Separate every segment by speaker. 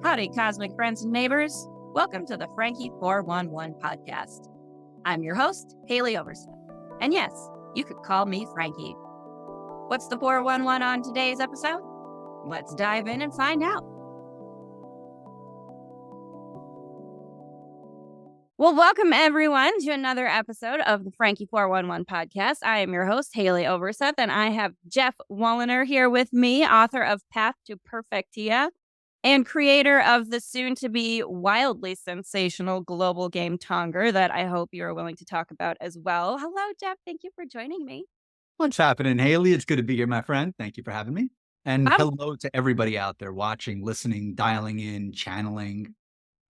Speaker 1: Howdy, cosmic friends and neighbors. Welcome to the Franki 411 podcast. I'm your host, Haleigh Overstep. And yes, you could call me Franki. What's the 411 on today's episode? Let's dive in and find out. Well, welcome everyone to another episode of the Franki 411 podcast. I am your host, Haleigh Overstep, and I have Geoff Woliner here with me, author of Path to Perfectia, and creator of the soon-to-be wildly sensational global game Tonger that I hope you're willing to talk about as well. Hello, Geoff. Thank you for joining me.
Speaker 2: What's happening, Haleigh? It's good to be here, my friend. Thank you for having me. And hello to everybody out there watching, listening, dialing in, channeling,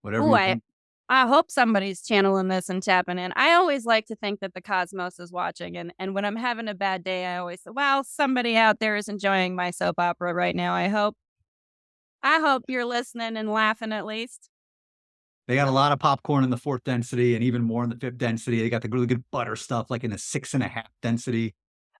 Speaker 2: whatever.
Speaker 1: I hope somebody's channeling this and tapping in. I always like to think that the cosmos is watching. And when I'm having a bad day, I always say, well, somebody out there is enjoying my soap opera right now, I hope. I hope you're listening and laughing at least.
Speaker 2: They got a lot of popcorn in the 4th density and even more in the 5th density. They got the really good butter stuff like in the 6.5 density.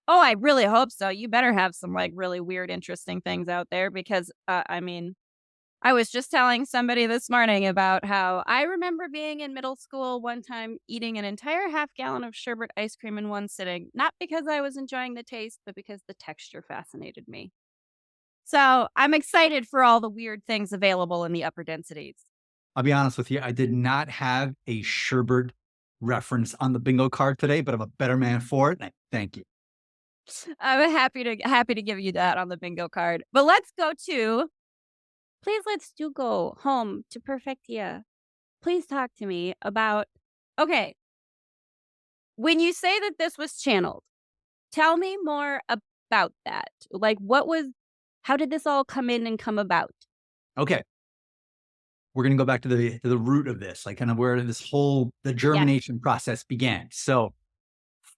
Speaker 1: Oh, I really hope so. You better have some like really weird, interesting things out there because, I was just telling somebody this morning about how I remember being in middle school one time eating an entire half gallon of sherbet ice cream in one sitting, not because I was enjoying the taste, but because the texture fascinated me. So I'm excited for all the weird things available in the upper densities.
Speaker 2: I'll be honest with you. I did not have a sherbet reference on the bingo card today, but I'm a better man for it. And I thank you.
Speaker 1: I'm happy to give you that on the bingo card. But let's go home to Perfectia. Please talk to me about, okay, when you say that this was channeled, tell me more about that. Like, how did this all come in and come about?
Speaker 2: Okay. We're going to go back to the root of this, like kind of where the germination process began. So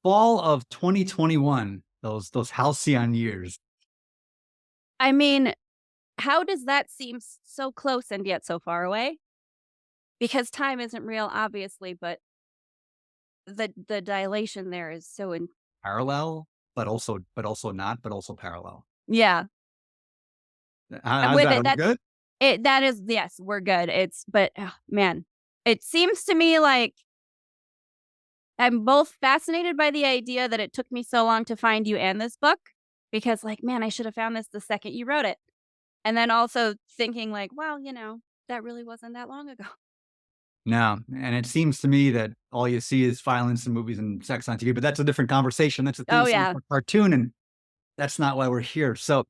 Speaker 2: fall of 2021, those halcyon years.
Speaker 1: I mean, how does that seem so close and yet so far away? Because time isn't real, obviously, but the dilation there is so in
Speaker 2: parallel, but also not, but also parallel.
Speaker 1: Yeah.
Speaker 2: How's that? Good?
Speaker 1: That is, yes, we're good. Man, it seems to me like I'm both fascinated by the idea that it took me so long to find you and this book because, like, man, I should have found this the second you wrote it. And then also thinking like, well, that really wasn't that long ago.
Speaker 2: No. And it seems to me that all you see is violence and movies and sex on TV, but that's a different conversation. That's a theme song for cartoon. And that's not why we're here. So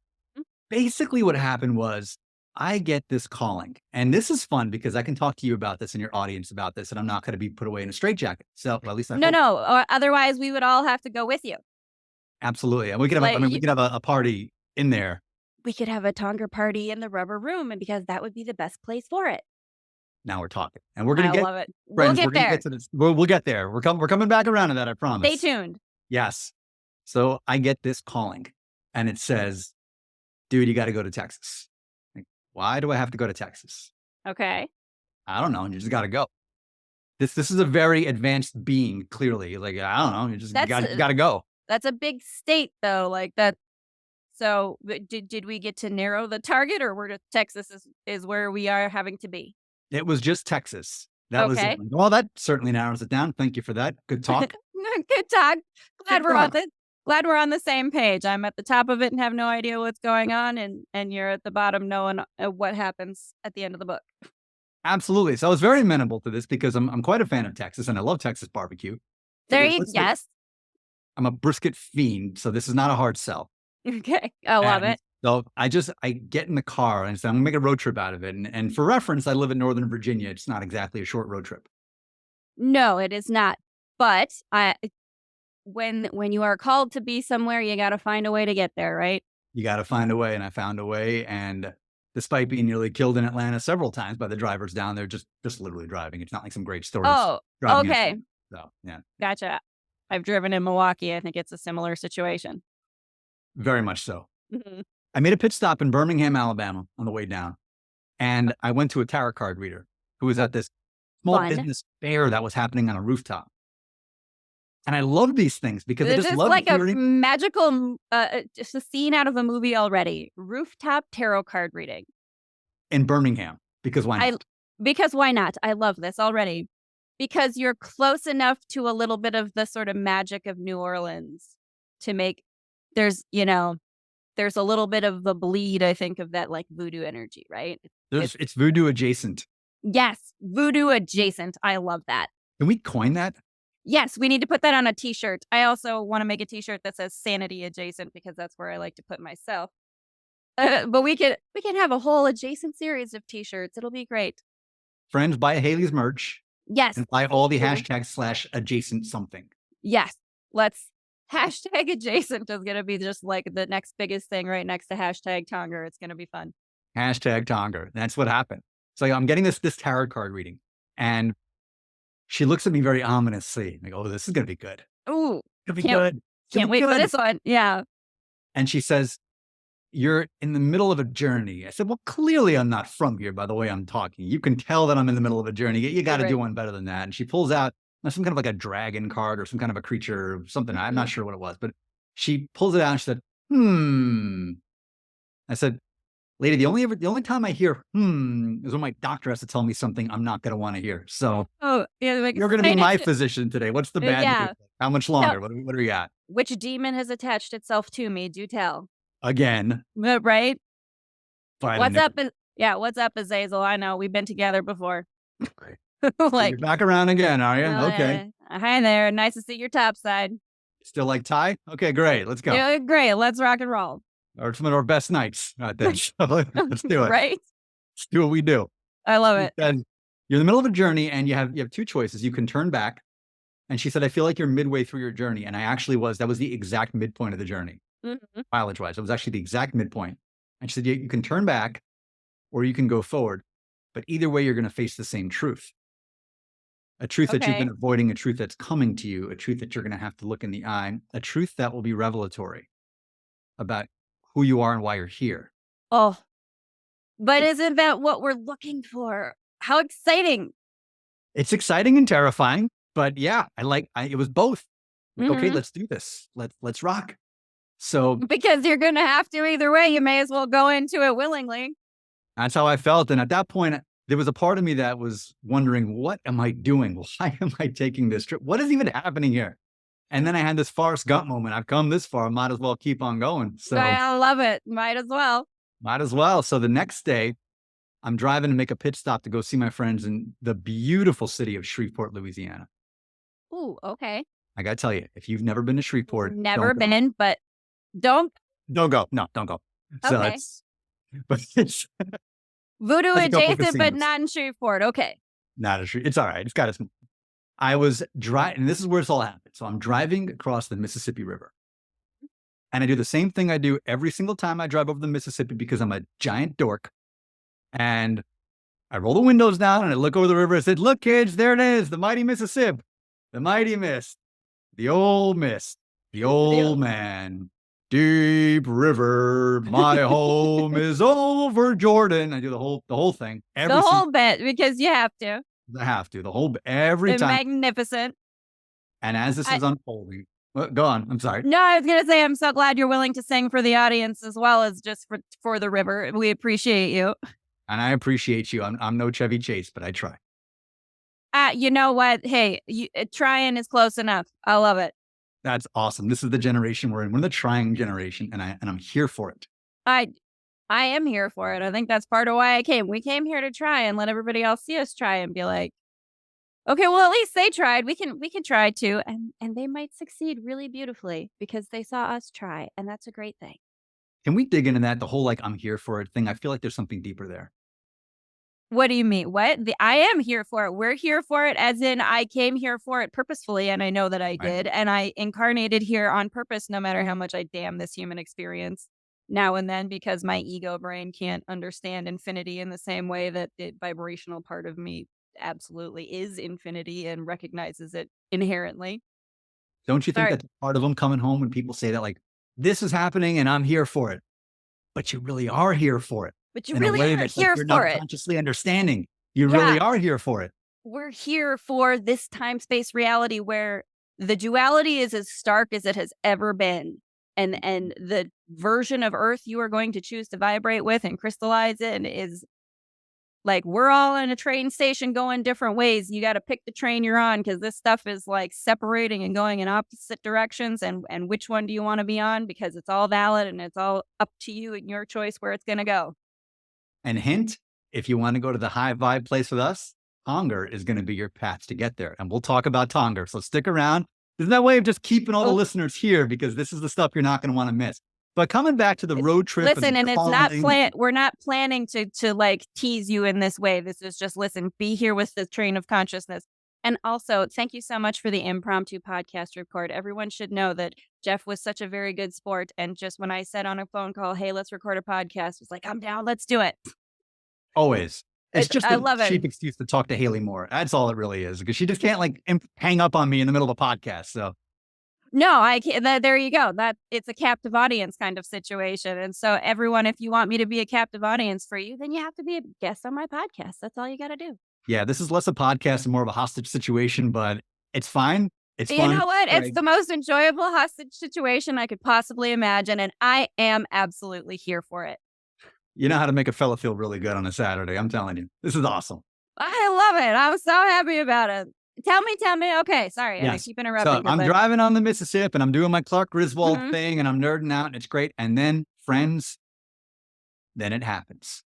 Speaker 2: basically what happened was I get this calling, and this is fun because I can talk to you about this and your audience about this, and I'm not going to be put away in a straitjacket. So well, at least
Speaker 1: No. Or otherwise we would all have to go with you.
Speaker 2: Absolutely. And we could have, we could have a party in there.
Speaker 1: We could have a Tonger party in the rubber room, and because that would be the best place for it.
Speaker 2: Now we're talking, and we're going to
Speaker 1: love it. Friends, we'll get there.
Speaker 2: We'll get there. We're coming back around to that. I promise.
Speaker 1: Stay tuned.
Speaker 2: Yes. So I get this calling, and it says, "Dude, you got to go to Texas." Like, why do I have to go to Texas?
Speaker 1: Okay.
Speaker 2: I don't know. You just got to go. This is a very advanced being. Clearly, like I don't know. You got to go.
Speaker 1: That's a big state, though. Like that. So did we get to narrow the target, or where Texas is where we are having to be?
Speaker 2: It was just Texas. That was it. Well, that certainly narrows it down. Thank you for that. Good talk.
Speaker 1: Good talk. Glad we're on the same page. I'm at the top of it and have no idea what's going on, and you're at the bottom knowing what happens at the end of the book.
Speaker 2: Absolutely. So I was very amenable to this because I'm quite a fan of Texas, and I love Texas barbecue.
Speaker 1: Yes.
Speaker 2: I'm a brisket fiend, so this is not a hard sell.
Speaker 1: Okay. I love it.
Speaker 2: So I get in the car and say, I'm gonna make a road trip out of it. And for reference, I live in Northern Virginia. It's not exactly a short road trip.
Speaker 1: No, it is not. But when you are called to be somewhere, you got to find a way to get there, right?
Speaker 2: You got to find a way. And I found a way. And despite being nearly killed in Atlanta several times by the drivers down there, just literally driving. It's not like some great story.
Speaker 1: Oh, okay.
Speaker 2: So, yeah.
Speaker 1: Gotcha. I've driven in Milwaukee. I think it's a similar situation.
Speaker 2: Very much so. Mm-hmm. I made a pit stop in Birmingham, Alabama on the way down. And I went to a tarot card reader who was at this small business fair that was happening on a rooftop. And I love these things because I just love
Speaker 1: like hearing a magical, just a scene out of a movie already. Rooftop tarot card reading.
Speaker 2: In Birmingham. Because why not?
Speaker 1: Because why not? I love this already. Because you're close enough to a little bit of the sort of magic of New Orleans to make there's, there's a little bit of the bleed, I think, of that like voodoo energy, right?
Speaker 2: It's voodoo adjacent.
Speaker 1: Yes, voodoo adjacent. I love that.
Speaker 2: Can we coin that?
Speaker 1: Yes, we need to put that on a t-shirt. I also want to make a t-shirt that says sanity adjacent because that's where I like to put myself. But we can have a whole adjacent series of t-shirts. It'll be great.
Speaker 2: Friends, buy Haleigh's merch.
Speaker 1: Yes.
Speaker 2: And buy all the hashtags / adjacent something.
Speaker 1: Yes. Let's hashtag adjacent is going to be just like the next biggest thing right next to hashtag Tonger. It's going to be fun.
Speaker 2: Hashtag Tonger. That's what happened. So I'm getting this tarot card reading and she looks at me very ominously. Like, oh, this is going to be good.
Speaker 1: Ooh.
Speaker 2: It'll be good.
Speaker 1: Can't wait for this one. Yeah.
Speaker 2: And she says, you're in the middle of a journey. I said, well, clearly I'm not from here by the way I'm talking. You can tell that I'm in the middle of a journey. You got to do one better than that. And she pulls out some kind of like a dragon card or some kind of a creature or something. I'm not sure what it was, but she pulls it out and she said, I said, lady, the only time I hear is when my doctor has to tell me something I'm not going to want to hear. So you're going to be my physician today. What's the bad news? How much longer? What do we got?
Speaker 1: Which demon has attached itself to me? Do tell.
Speaker 2: Again.
Speaker 1: Right?
Speaker 2: What's
Speaker 1: up? What's up, Azazel? I know. We've been together before.
Speaker 2: You're back around again, are you? Okay.
Speaker 1: Hi there. Nice to see your top side.
Speaker 2: Still like Ty? Okay, great. Let's go.
Speaker 1: Yeah, great. Let's rock and roll.
Speaker 2: Or some of our best nights. Let's do it.
Speaker 1: Right?
Speaker 2: Let's do what we do.
Speaker 1: I love it.
Speaker 2: And you're in the middle of a journey and you have two choices. You can turn back. And she said, I feel like you're midway through your journey. And I actually was. That was the exact midpoint of the journey. Mileage-wise. It was actually the exact midpoint. And she said, you can turn back or you can go forward. But either way, you're going to face the same truth. A truth that you've been avoiding, a truth that's coming to you, a truth that you're going to have to look in the eye, a truth that will be revelatory about who you are and why you're here.
Speaker 1: Oh, but isn't that what we're looking for? How exciting.
Speaker 2: It's exciting and terrifying, but yeah, it was both. Like, okay, let's do this. Let's rock. So
Speaker 1: because you're going to have to either way, you may as well go into it willingly.
Speaker 2: That's how I felt. And at that point, there was a part of me that was wondering, what am I doing? Why am I taking this trip? What is even happening here? And then I had this Forrest Gump moment. I've come this far. I might as well keep on going. So
Speaker 1: I love it. Might as well.
Speaker 2: Might as well. So the next day, I'm driving to make a pit stop to go see my friends in the beautiful city of Shreveport, Louisiana.
Speaker 1: Ooh, okay.
Speaker 2: I got to tell you, if you've never been to Shreveport.
Speaker 1: Never been, but don't
Speaker 2: go. No, don't go.
Speaker 1: Okay.
Speaker 2: It's
Speaker 1: voodoo adjacent, but not in Shreveport. Okay.
Speaker 2: Not a Shreveport. It's all right. It's got some. I was driving, and this is where it's all happened. So I'm driving across the Mississippi River. And I do the same thing I do every single time I drive over the Mississippi because I'm a giant dork. And I roll the windows down and I look over the river and said, look, kids, there it is. The mighty Mississippi, the mighty mist, the old man, deep river. My home is over Jordan. I do the whole thing.
Speaker 1: The whole bit because you have to.
Speaker 2: I have to. Every time.
Speaker 1: Magnificent.
Speaker 2: And as this is unfolding, go on. I'm sorry.
Speaker 1: No, I was going to say, I'm so glad you're willing to sing for the audience as well as just for the river. We appreciate you.
Speaker 2: And I appreciate you. I'm no Chevy Chase, but I try.
Speaker 1: You know what? Hey, trying is close enough. I love it.
Speaker 2: That's awesome. This is the generation we're in. We're the trying generation, and I'm here for it.
Speaker 1: I am here for it. I think that's part of why I came. We came here to try and let everybody else see us try and be like, okay, well, at least they tried. We can try too. And they might succeed really beautifully because they saw us try. And that's a great thing.
Speaker 2: Can we dig into that? The whole, I'm here for it thing. I feel like there's something deeper there.
Speaker 1: What do you mean? What? I am here for it. We're here for it as in I came here for it purposefully. And I know that I did. Right. And I incarnated here on purpose, no matter how much I damn this human experience now and then, because my ego brain can't understand infinity in the same way that the vibrational part of me absolutely is infinity and recognizes it inherently.
Speaker 2: Don't you think that's part of them coming home when people say that, like, this is happening and I'm here for it, but you really are here for it.
Speaker 1: But you really are here
Speaker 2: for
Speaker 1: it. You're
Speaker 2: not consciously understanding. You really are here for it.
Speaker 1: We're here for this time-space reality where the duality is as stark as it has ever been. And the version of Earth you are going to choose to vibrate with and crystallize in is Like, we're all in a train station going different ways. You got to pick the train you're on because this stuff is like separating and going in opposite directions. And which one do you want to be on? Because it's all valid and it's all up to you and your choice where it's going to go.
Speaker 2: And hint, if you want to go to the high vibe place with us, Tonger is going to be your path to get there. And we'll talk about Tonger. So stick around. There's no way of just keeping all the listeners here because this is the stuff you're not going to want to miss. But coming back to the road trip.
Speaker 1: Listen, and it's not we're not planning to like tease you in this way. This is just, listen, be here with the train of consciousness. And also, thank you so much for the impromptu podcast record. Everyone should know that Geoff was such a very good sport. And just when I said on a phone call, hey, let's record a podcast, was like, I'm down, let's do it.
Speaker 2: Always. It's just
Speaker 1: I love
Speaker 2: cheap excuse to talk to Haleigh more. That's all it really is, because she just can't like hang up on me in the middle of a podcast. So
Speaker 1: no, I can't. There you go. That it's a captive audience kind of situation. And so everyone, if you want me to be a captive audience for you, then you have to be a guest on my podcast. That's all you got to do.
Speaker 2: Yeah, this is less a podcast and more of a hostage situation, but it's fine. It's fun.
Speaker 1: You know what? It's the most enjoyable hostage situation I could possibly imagine. And I am absolutely here for it.
Speaker 2: You know how to make a fella feel really good on a Saturday. I'm telling you, this is awesome.
Speaker 1: I love it. I'm so happy about it. Tell me. Okay, sorry.
Speaker 2: Yes.
Speaker 1: I keep interrupting.
Speaker 2: So I'm driving on the Mississippi and I'm doing my Clark Griswold thing and I'm nerding out and it's great. And then, friends, then it happens.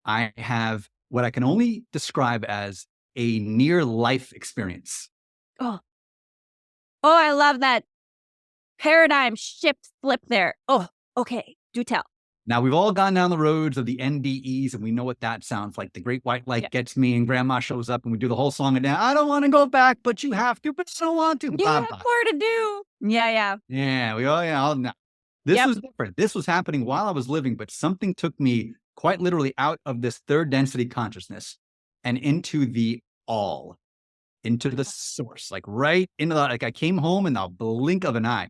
Speaker 2: I have what I can only describe as a near life experience.
Speaker 1: Oh, I love that paradigm shift flip there. Oh, okay. Do tell.
Speaker 2: Now, we've all gone down the roads of the NDEs, and we know what that sounds like. The great white light gets me, and grandma shows up, and we do the whole song. And now, I don't want to go back, but you have to, but you don't want to.
Speaker 1: You have more to do. Yeah.
Speaker 2: Yeah. This was different. This was happening while I was living, but something took me quite literally out of this third density consciousness and into the all, into the source, like right into the, like I came home in the blink of an eye.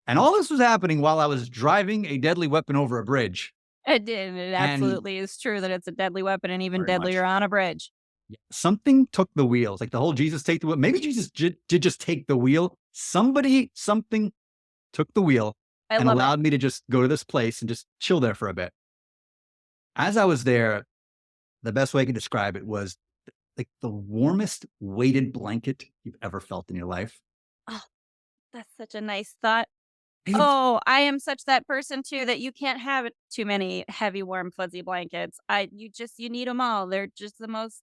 Speaker 2: And all this was happening while I was driving a deadly weapon over a bridge.
Speaker 1: It absolutely is true that it's a deadly weapon and even deadlier on a bridge.
Speaker 2: Something took the wheels, like the whole Jesus take the wheel. Maybe Jesus did just take the wheel. Something took the wheel and allowed me to just go to this place and just chill there for a bit. As I was there, the best way I could describe it was like the warmest weighted blanket you've ever felt in your life.
Speaker 1: Oh, that's such a nice thought. Oh, I am such that person too, that you can't have too many heavy, warm, fuzzy blankets. You need them all. They're just the most,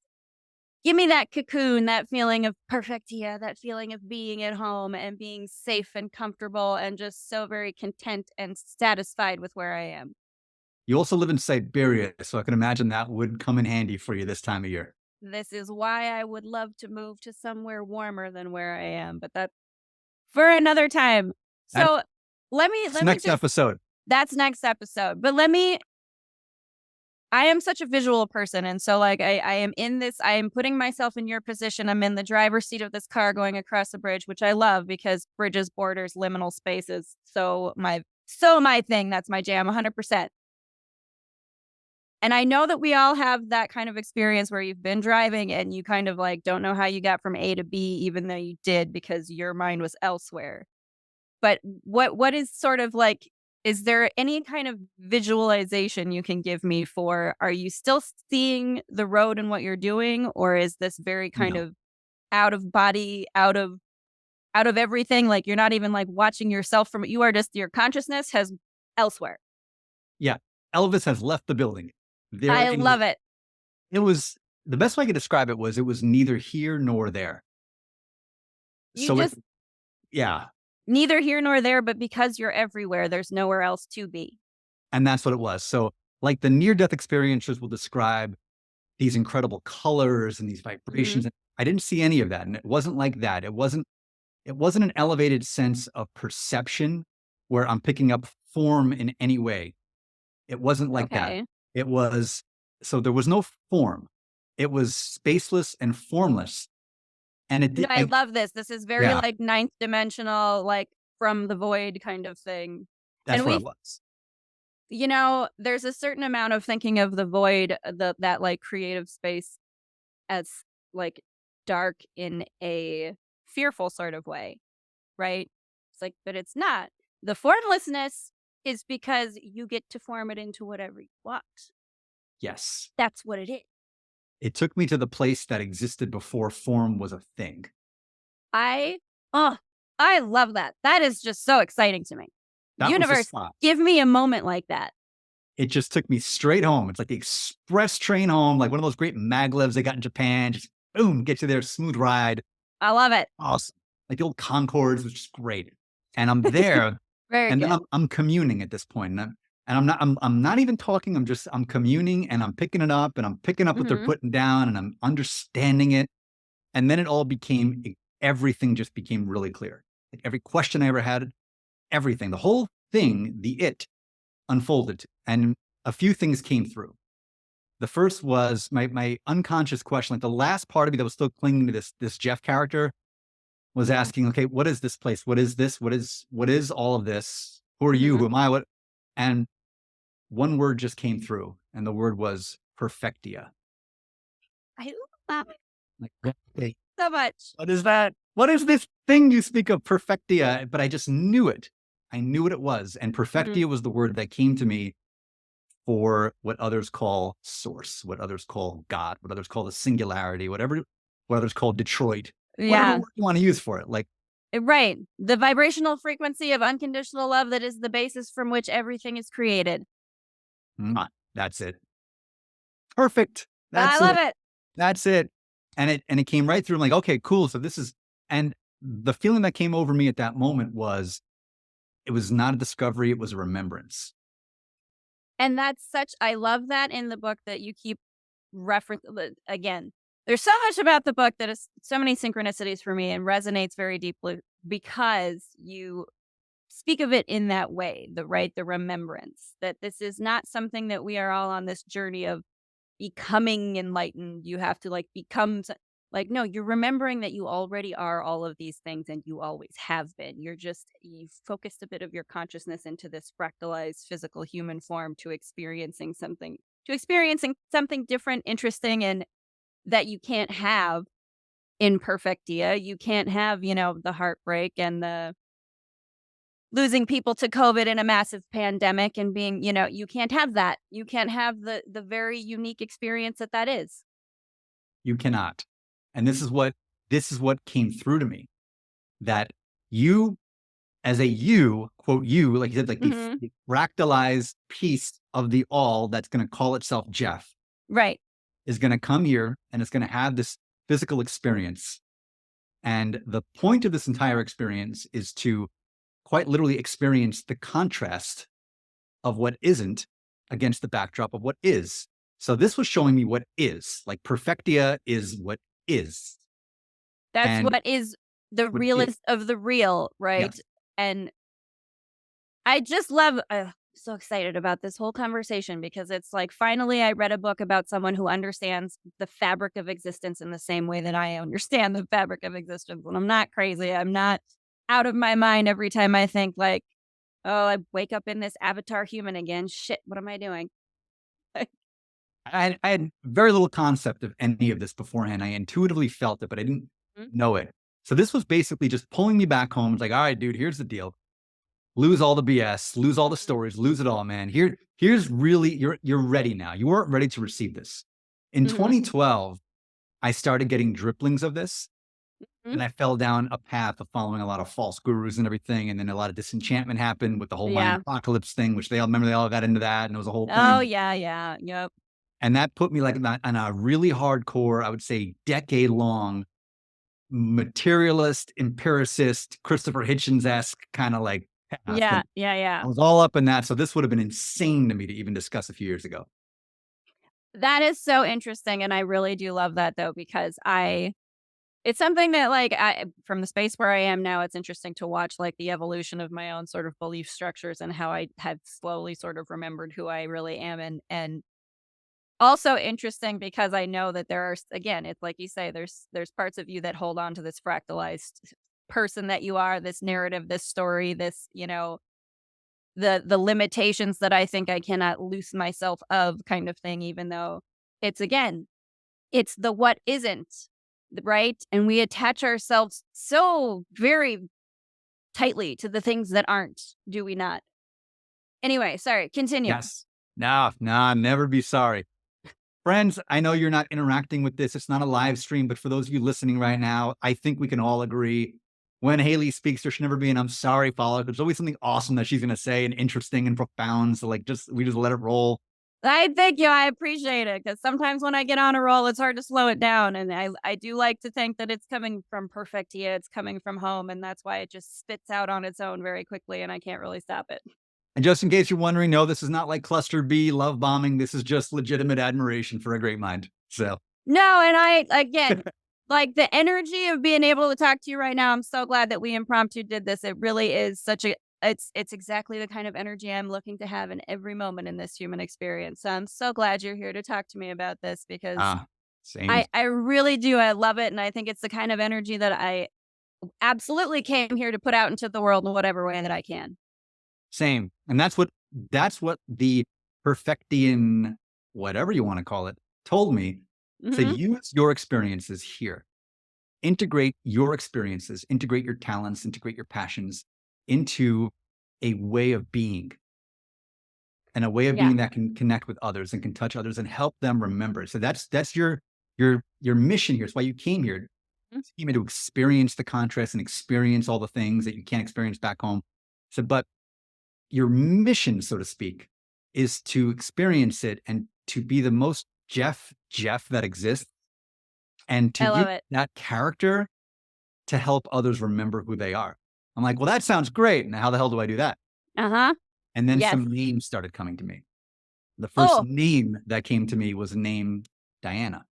Speaker 1: give me that cocoon, that feeling of Perfectia, that feeling of being at home and being safe and comfortable and just so very content and satisfied with where I am.
Speaker 2: You also live in Siberia, so I can imagine that would come in handy for you this time of year.
Speaker 1: This is why I would love to move to somewhere warmer than where I am, but that's for another time. So let me
Speaker 2: next episode.
Speaker 1: That's next episode. But I am such a visual person. And so like I am in this, I am putting myself in your position. I'm in the driver's seat of this car going across a bridge, which I love because bridges, borders, liminal spaces. So my thing, that's my jam 100%. And I know that we all have that kind of experience where you've been driving and you kind of like don't know how you got from A to B, even though you did because your mind was elsewhere. But what is sort of like, is there any kind of visualization you can give me for, are you still seeing the road and what you're doing? Or is this very kind of out of body, out of everything? Like you're not even like watching yourself from, you are just, your consciousness has elsewhere.
Speaker 2: Yeah. Elvis has left the building.
Speaker 1: I love it.
Speaker 2: It was, the best way I could describe it was neither here nor there.
Speaker 1: Neither here nor there, but because you're everywhere, there's nowhere else to be.
Speaker 2: And that's what it was. So like the near-death experiences will describe these incredible colors and these vibrations. I didn't see any of that. And it wasn't like that. It wasn't an elevated sense of perception where I'm picking up form in any way. It wasn't like that. It was, so there was no form. It was spaceless and formless. And
Speaker 1: I love this. This is very like ninth dimensional, like from the void kind of thing.
Speaker 2: That's what it was.
Speaker 1: You know, there's a certain amount of thinking of the void, that like creative space as like dark in a fearful sort of way, right? It's like, but it's not. The formlessness is because you get to form it into whatever you want.
Speaker 2: Yes.
Speaker 1: That's what it is.
Speaker 2: It took me to the place that existed before form was a thing.
Speaker 1: I oh, I love that. That is just so exciting to me.
Speaker 2: That was the
Speaker 1: Universe,
Speaker 2: spot.
Speaker 1: give me a moment like that.
Speaker 2: It just took me straight home. It's like the express train home, like one of those great maglevs they got in Japan. Just boom, get you there, smooth ride.
Speaker 1: I love it.
Speaker 2: Awesome. Like the old Concords, which is great. And I'm there,
Speaker 1: Very
Speaker 2: and then
Speaker 1: good.
Speaker 2: I'm communing at this point, and I'm not even talking. I'm communing, and I'm picking it up, and I'm picking up what they're
Speaker 1: Mhm.
Speaker 2: putting down, and I'm understanding it. And then it all became everything just became really clear. Like every question I ever had, everything, the whole thing, it unfolded, and a few things came through. The first was my unconscious question, like the last part of me that was still clinging to this Geoff character was asking, okay, what is this place? What is this? What is all of this? Who are you?
Speaker 1: Mhm.
Speaker 2: Who am I? What? And one word just came through, and the word was Perfectia.
Speaker 1: I love it
Speaker 2: Like, okay,
Speaker 1: so much.
Speaker 2: what is that? What is this thing you speak of, Perfectia? But I just knew it. I knew what it was. And
Speaker 1: Mhm.
Speaker 2: Perfectia was the word that came to me for what others call source, what others call God, what others call the singularity, what others call Detroit, whatever
Speaker 1: Yeah.
Speaker 2: word you want to use for it. Like,
Speaker 1: Right. The vibrational frequency of unconditional love that is the basis from which everything is created.
Speaker 2: that's it. Perfect.
Speaker 1: I
Speaker 2: That's
Speaker 1: love
Speaker 2: it.
Speaker 1: it.
Speaker 2: That's it. And it came right through. I'm like, okay, cool. So this is, and the feeling that came over me at that moment was it was not a discovery, it was a remembrance.
Speaker 1: And that's such I love that in the book that you keep reference again. There's so much about the book that is so many synchronicities for me and resonates very deeply because you speak of it in that way, the remembrance that this is not something that we are all on this journey of becoming enlightened. You have to like become like no, you're remembering that you already are all of these things and you always have been. You've focused a bit of your consciousness into this fractalized physical human form to experiencing something different, interesting, and that you can't have in Perfectia. You can't have, the heartbreak and the losing people to COVID in a massive pandemic and being, you can't have that. You can't have the very unique experience that is.
Speaker 2: You cannot. And this is what came through to me that you as a you, quote you, like you said, like
Speaker 1: Mhm.
Speaker 2: the fractalized piece of the all that's going to call itself Geoff
Speaker 1: Right.
Speaker 2: is going to come here and it's going to have this physical experience. And the point of this entire experience is to quite literally experience the contrast of what isn't against the backdrop of what is. So this was showing me what is. Like Perfectia is what is.
Speaker 1: That's
Speaker 2: And
Speaker 1: what is the
Speaker 2: what is.
Speaker 1: realest of the real, right?
Speaker 2: Yes.
Speaker 1: And I just love so excited about this whole conversation because it's like finally I read a book about someone who understands the fabric of existence in the same way that I understand the fabric of existence. And I'm not crazy. I'm not out of my mind every time I think like, oh, I wake up in this avatar human again. Shit, what am I doing?
Speaker 2: I had very little concept of any of this beforehand. I intuitively felt it, but I didn't
Speaker 1: Mhm,
Speaker 2: know it. So this was basically just pulling me back home. It's like, all right, dude, here's the deal. Lose all the BS, lose all the stories, lose it all, man. Here's really you're ready now. You weren't ready to receive this. In
Speaker 1: mhm,
Speaker 2: 2012, I started getting dripplings of this,
Speaker 1: mhm.
Speaker 2: and I fell down a path of following a lot of false gurus and everything. And then a lot of disenchantment happened with the whole Mayan
Speaker 1: Yeah.
Speaker 2: apocalypse thing, which they all got into that, and it was a whole
Speaker 1: Oh,
Speaker 2: thing.
Speaker 1: yeah, yeah. Yep.
Speaker 2: And that put me like on a really hardcore, I would say, decade long materialist, empiricist, Christopher Hitchens esque kind of like path.
Speaker 1: Yeah,
Speaker 2: And
Speaker 1: yeah,
Speaker 2: I
Speaker 1: yeah.
Speaker 2: was all up in that. So this would have been insane to me to even discuss a few years ago.
Speaker 1: That is so interesting, and I really do love that though because it's something that, like, I from the space where I am now, it's interesting to watch, like, the evolution of my own sort of belief structures and how I have slowly sort of remembered who I really am, and also interesting because I know that there are again, it's like you say, there's parts of you that hold on to this fractalized person that you are, this narrative, this story, this, the limitations that I think I cannot loose myself of kind of thing, even though it's again, it's the what isn't, right? And we attach ourselves so very tightly to the things that aren't, do we not? Anyway, sorry, continue.
Speaker 2: Yes. No, no, never be sorry. Friends, I know you're not interacting with this. It's not a live stream, but for those of you listening right now, I think we can all agree when Haleigh speaks, there should never be an "I'm sorry" followed. There's always something awesome that she's going to say and interesting and profound. So like, we just let it roll.
Speaker 1: I thank you. I appreciate it because sometimes when I get on a roll, it's hard to slow it down. And I do like to think that it's coming from Perfectia, it's coming from home, and that's why it just spits out on its own very quickly, and I can't really stop it.
Speaker 2: And just in case you're wondering, no, this is not like cluster B love bombing. This is just legitimate admiration for a great mind. So
Speaker 1: No, and I again, like the energy of being able to talk to you right now, I'm so glad that we impromptu did this. It really is such a it's exactly the kind of energy I'm looking to have in every moment in this human experience. So I'm so glad you're here to talk to me about this because
Speaker 2: ah, same.
Speaker 1: I really do. I love it, and I think it's the kind of energy that I absolutely came here to put out into the world in whatever way that I can.
Speaker 2: Same. And that's what the Perfectian, whatever you want to call it, told me. So
Speaker 1: Mhm.
Speaker 2: use your experiences here. Integrate your experiences, integrate your talents, integrate your passions into a way of being and a way of
Speaker 1: Yeah.
Speaker 2: being that can connect with others and can touch others and help them remember. So that's your mission here. It's why you came here.
Speaker 1: Mm.
Speaker 2: You came here to experience the contrast and experience all the things that you can't experience back home. So, but your mission, so to speak, is to experience it and to be the most Geoff that exists and to
Speaker 1: I
Speaker 2: use
Speaker 1: love it.
Speaker 2: that character to help others remember who they are. I'm like, well, that sounds great. Now, how the hell do I do that?
Speaker 1: Uh-huh.
Speaker 2: And then
Speaker 1: Yes.
Speaker 2: some names started coming to me. The first
Speaker 1: Oh,
Speaker 2: name that came to me was the name Diana.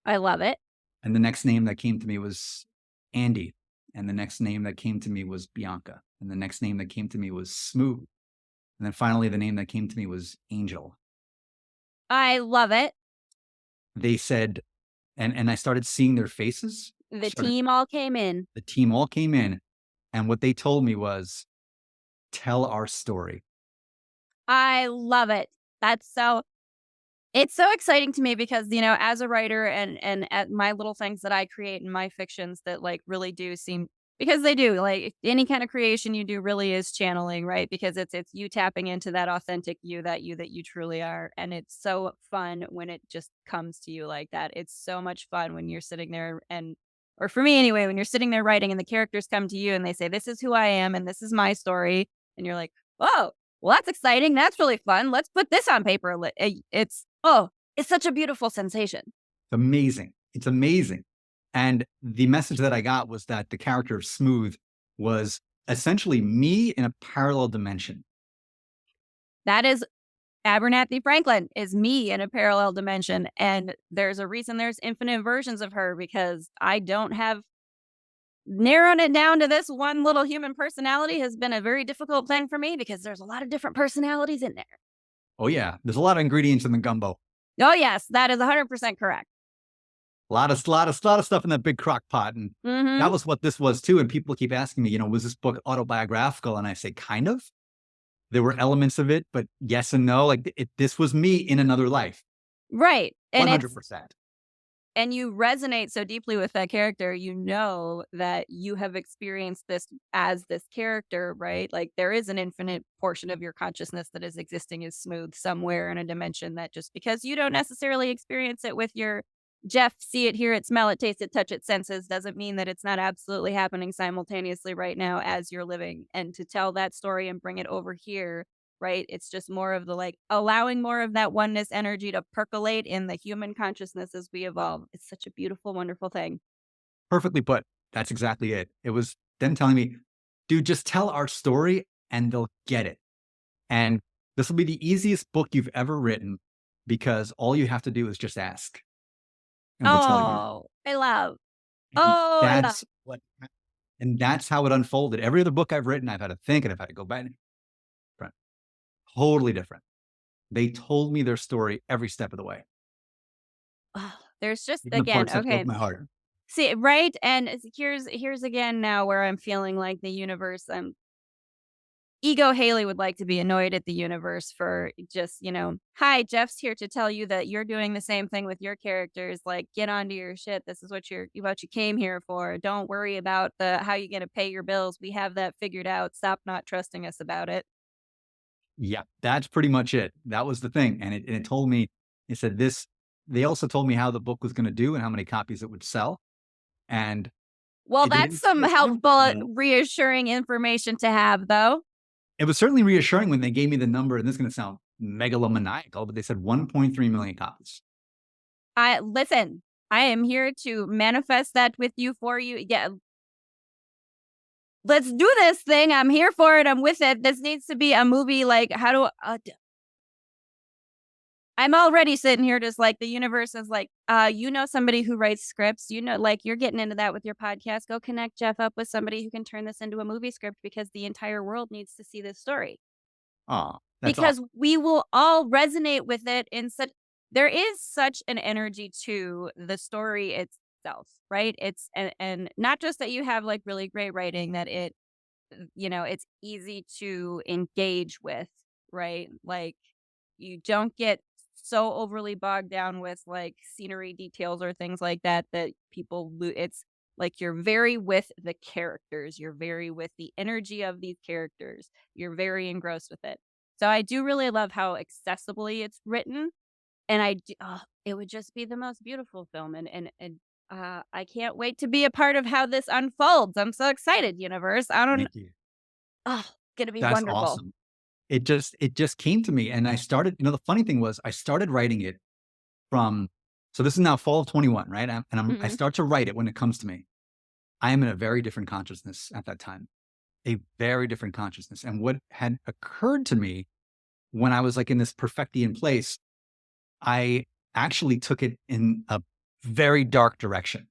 Speaker 1: I love it.
Speaker 2: And the next name that came to me was Andy. And the next name that came to me was Bianca. And the next name that came to me was Smooth. And then finally, the name that came to me was Angel.
Speaker 1: I love it.
Speaker 2: They said, and I started seeing their faces.
Speaker 1: The team all came in.
Speaker 2: The team all came in. And what they told me was, tell our story.
Speaker 1: I love it. That's so it's so exciting to me because, as a writer and at my little things that I create in my fictions that like really do seem because they do like any kind of creation you do really is channeling, right? Because it's you tapping into that authentic you that you truly are. And it's so fun when it just comes to you like that. It's so much fun when you're sitting there and or for me anyway, when you're sitting there writing and the characters come to you and they say, "This is who I am and this is my story." And you're like, "Whoa, well, that's exciting. That's really fun. Let's put this on paper." It's such a beautiful sensation.
Speaker 2: Amazing. It's amazing. And the message that I got was that the character of Smooth was essentially me in a parallel dimension.
Speaker 1: That is Abernathy Franklin is me in a parallel dimension, and there's a reason there's infinite versions of her because I don't have narrowing it down to this one little human personality has been a very difficult thing for me because there's a lot of different personalities in there.
Speaker 2: Oh, yeah. There's a lot of ingredients in the gumbo.
Speaker 1: Oh, yes, that is 100% correct.
Speaker 2: A lot of stuff in that big crock pot. And that
Speaker 1: Mhm.
Speaker 2: was what this was too. And people keep asking me, was this book autobiographical? And I say, kind of. There were elements of it, but yes and no. Like this was me in another life.
Speaker 1: Right, and it's
Speaker 2: 100%.
Speaker 1: and you resonate so deeply with that character, you know that you have experienced this as this character, right? Like there is an infinite portion of your consciousness that is existing as Smooth somewhere in a dimension that just because you don't necessarily experience it with your Geoff, see it, hear it, smell it, taste it, touch it senses doesn't mean that it's not absolutely happening simultaneously right now as you're living. And to tell that story and bring it over here, right? It's just more of the like allowing more of that oneness energy to percolate in the human consciousness as we evolve. It's such a beautiful, wonderful thing.
Speaker 2: Perfectly put. That's exactly it. It was them telling me, dude, just tell our story and they'll get it. And this will be the easiest book you've ever written because all you have to do is just ask and we'll tell you.
Speaker 1: Oh, I love.
Speaker 2: And
Speaker 1: Oh, I love.
Speaker 2: that's how it unfolded. Every other book I've written, I've had to think and I've had to go back. Different. Totally different. They told me their story every step of the way.
Speaker 1: Oh, there's just
Speaker 2: Even the
Speaker 1: again,
Speaker 2: parts that broke
Speaker 1: okay.
Speaker 2: my heart.
Speaker 1: See, right? And here's again now where I'm feeling like the universe, ego Haleigh would like to be annoyed at the universe for just, hi, Jeff's here to tell you that you're doing the same thing with your characters. Like, get onto your shit. This is what you came here for. Don't worry about the how you gonna pay your bills. We have that figured out. Stop not trusting us about it.
Speaker 2: Yeah, that's pretty much it. That was the thing. And it told me, it said this they also told me how the book was gonna do and how many copies it would sell, and
Speaker 1: Well,
Speaker 2: they
Speaker 1: that's
Speaker 2: didn't say
Speaker 1: some
Speaker 2: a time
Speaker 1: helpful,
Speaker 2: frame.
Speaker 1: reassuring information to have, though.
Speaker 2: It was certainly reassuring when they gave me the number, and this is gonna sound megalomaniacal, but they said 1.3 million copies.
Speaker 1: Listen, I am here to manifest that with you, for you. Yeah, let's do this thing. I'm here for it. I'm with it. This needs to be a movie. Like, how do I'm already sitting here just like the universe is like, you know, somebody who writes scripts, you know, like you're getting into that with your podcast. Go connect Geoff up with somebody who can turn this into a movie script because the entire world needs to see this story.
Speaker 2: Oh, that's
Speaker 1: Because
Speaker 2: awesome.
Speaker 1: we will all resonate with it in such, there is such an energy to the story itself, right? And not just that you have like really great writing, that it, it's easy to engage with, right? Like you don't get so overly bogged down with like scenery details or things like that that people it's like you're very with the characters, you're very with the energy of these characters, you're very engrossed with it. So I do really love how accessibly it's written, and it would just be the most beautiful film, and I can't wait to be a part of how this unfolds. I'm so excited, universe. I don't
Speaker 2: Thank you.
Speaker 1: Oh, gonna be
Speaker 2: That's
Speaker 1: wonderful.
Speaker 2: awesome. It just came to me, and I started the funny thing was I started writing it from so this is now fall of 21, right? I
Speaker 1: Mhm.
Speaker 2: start to write it when it comes to me. I am in a very different consciousness at that time, a very different consciousness. And what had occurred to me when I was like in this Perfectian place, I actually took it in a very dark direction.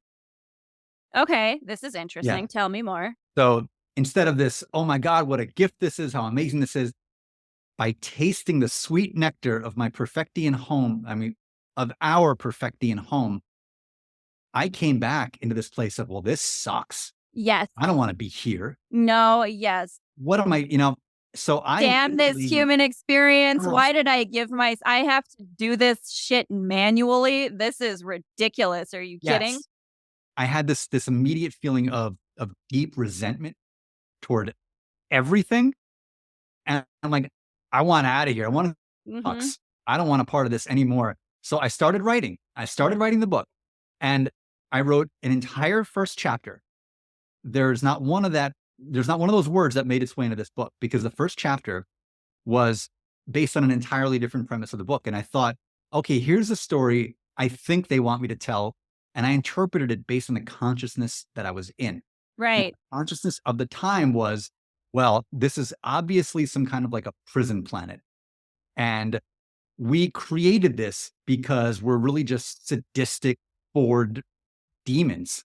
Speaker 1: Okay, this is
Speaker 2: Yeah.
Speaker 1: interesting. Tell me more.
Speaker 2: So instead of this, oh my God, what a gift this is, how amazing this is, by tasting the sweet nectar of my Perfectian home, I mean, of our Perfectian home, I came back into this place of, well, this sucks.
Speaker 1: Yes.
Speaker 2: I don't want to be here.
Speaker 1: No, yes.
Speaker 2: What am I, so I
Speaker 1: Damn this
Speaker 2: literally,
Speaker 1: human experience.
Speaker 2: oh,
Speaker 1: Why did I have to do this shit manually? This is ridiculous. Are you kidding?
Speaker 2: yes, I had this immediate feeling of deep resentment toward everything. And I'm like, I want out of here. I want to
Speaker 1: Mhm.
Speaker 2: sucks. I don't want a part of this anymore. So I started writing. I started writing the book, and I wrote an entire first chapter. There's not one of that. There's not one of those words that made its way into this book because the first chapter was based on an entirely different premise of the book. And I thought, okay, here's a story I think they want me to tell. And I interpreted it based on the consciousness that I was in. And
Speaker 1: Right.
Speaker 2: the consciousness of the time was, well, this is obviously some kind of like a prison planet. And we created this because we're really just sadistic, bored demons.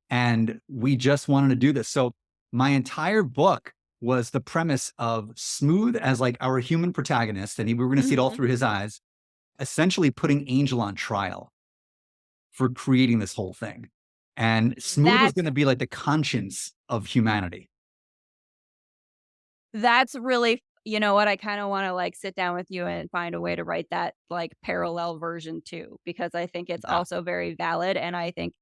Speaker 2: And we just wanted to do this. So my entire book was the premise of Smooth as like our human protagonist, and we were going to see it all
Speaker 1: Mhm.
Speaker 2: through his eyes, essentially putting Angel on trial for creating this whole thing. And Smooth was going
Speaker 1: That's
Speaker 2: to be like the conscience of humanity.
Speaker 1: that's really, you know what, I kinda wanna, like, sit down with you and find a way to write that, like, parallel version too, because I think it's
Speaker 2: Yeah.
Speaker 1: also very valid, and I think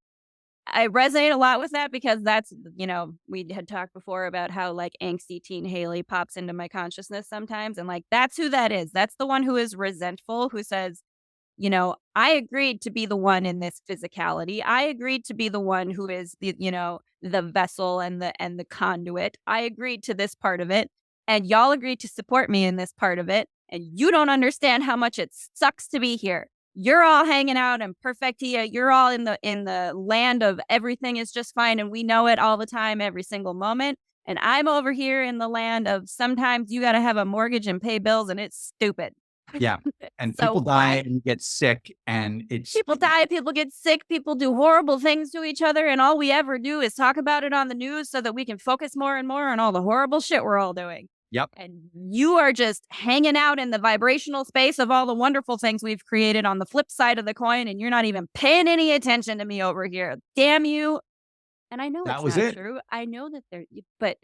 Speaker 1: I resonate a lot with that because that's, we had talked before about how, like, angsty teen Haleigh pops into my consciousness sometimes, and, like, that's who that is. That's the one who is resentful, who says, "I agreed to be the one in this physicality. I agreed to be the one who is the vessel and the conduit. I agreed to this part of it, and y'all agreed to support me in this part of it, and you don't understand how much it sucks to be here. You're all hanging out in Perfectia. You're all in the land of everything is just fine, and we know it all the time, every single moment. And I'm over here in the land of sometimes you gotta have a mortgage and pay bills, and it's stupid."
Speaker 2: Yeah. And people
Speaker 1: So
Speaker 2: die
Speaker 1: why
Speaker 2: and get sick, and
Speaker 1: people die, people get sick, people do horrible things to each other, and all we ever do is talk about it on the news so that we can focus more and more on all the horrible shit we're all doing.
Speaker 2: yep.
Speaker 1: And you are just hanging out in the vibrational space of all the wonderful things we've created on the flip side of the coin, and you're not even paying any attention to me over here. Damn you. And I know
Speaker 2: That
Speaker 1: it's
Speaker 2: was
Speaker 1: not
Speaker 2: it.
Speaker 1: true. I know that but